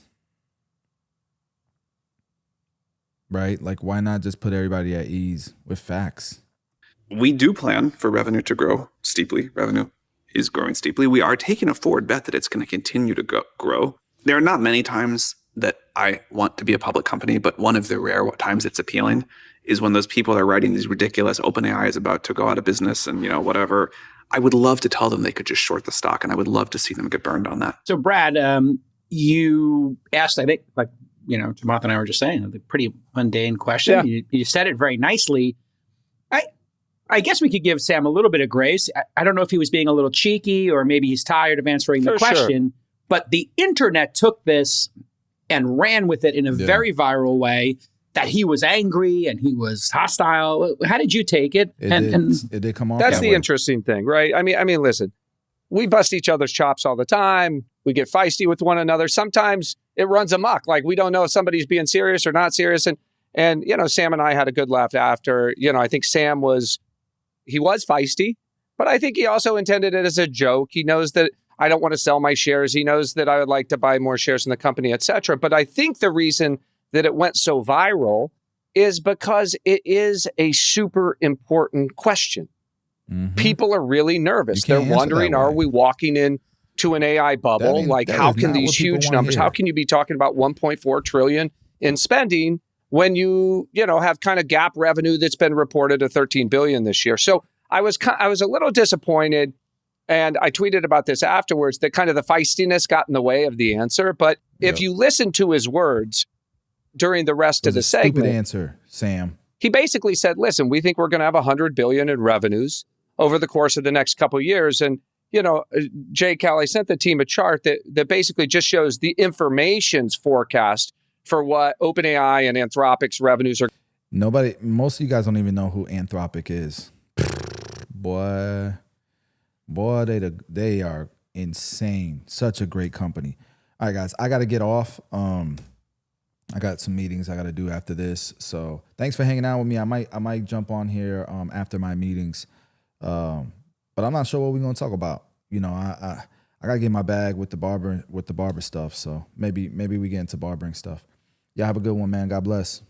Right? Why not just put everybody at ease with facts? We do plan for revenue to grow steeply. Revenue is growing steeply. We are taking a forward bet that it's going to continue to grow. There are not many times that I want to be a public company, but one of the rare times it's appealing is when those people are writing these ridiculous OpenAI is about to go out of business and, whatever. I would love to tell them they could just short the stock, and I would love to see them get burned on that. So, Brad, you asked, I think, Chamath and I were just saying, a pretty mundane question. Yeah. You said it very nicely. I guess we could give Sam a little bit of grace. I don't know if he was being a little cheeky or maybe he's tired of answering the question, but the internet took this and ran with it in a very viral way, that he was angry and he was hostile. How did you take it? It did come off. That's the interesting thing, right? I mean, listen, we bust each other's chops all the time. We get feisty with one another. Sometimes it runs amok. We don't know if somebody's being serious or not serious. And Sam and I had a good laugh after. I think Sam was feisty, but I think he also intended it as a joke. He knows that I don't want to sell my shares. He knows that I would like to buy more shares in the company, et cetera. But I think the reason that it went so viral is because it is a super important question. Mm-hmm. People are really nervous. They're wondering, are we walking into an AI bubble? How can these huge numbers, how can you be talking about 1.4 trillion in spending when you have kind of gap revenue that's been reported of 13 billion this year? So I was a little disappointed, and I tweeted about this afterwards, that kind of the feistiness got in the way of the answer. But if you listen to his words during the rest of the segment, stupid answer, Sam. He basically said, listen, we think we're going to have 100 billion in revenues over the course of the next couple of years. And, Jay Cal, I sent the team a chart that basically just shows the information's forecast for what OpenAI and Anthropic's revenues are. Most of you guys don't even know who Anthropic is. Boy, they are insane. Such a great company. All right, guys, I got to get off. I got some meetings I got to do after this. So thanks for hanging out with me. I might jump on here after my meetings. But I'm not sure what we're going to talk about. I got to get my bag with the barber stuff. So maybe we get into barbering stuff. Y'all have a good one, man. God bless.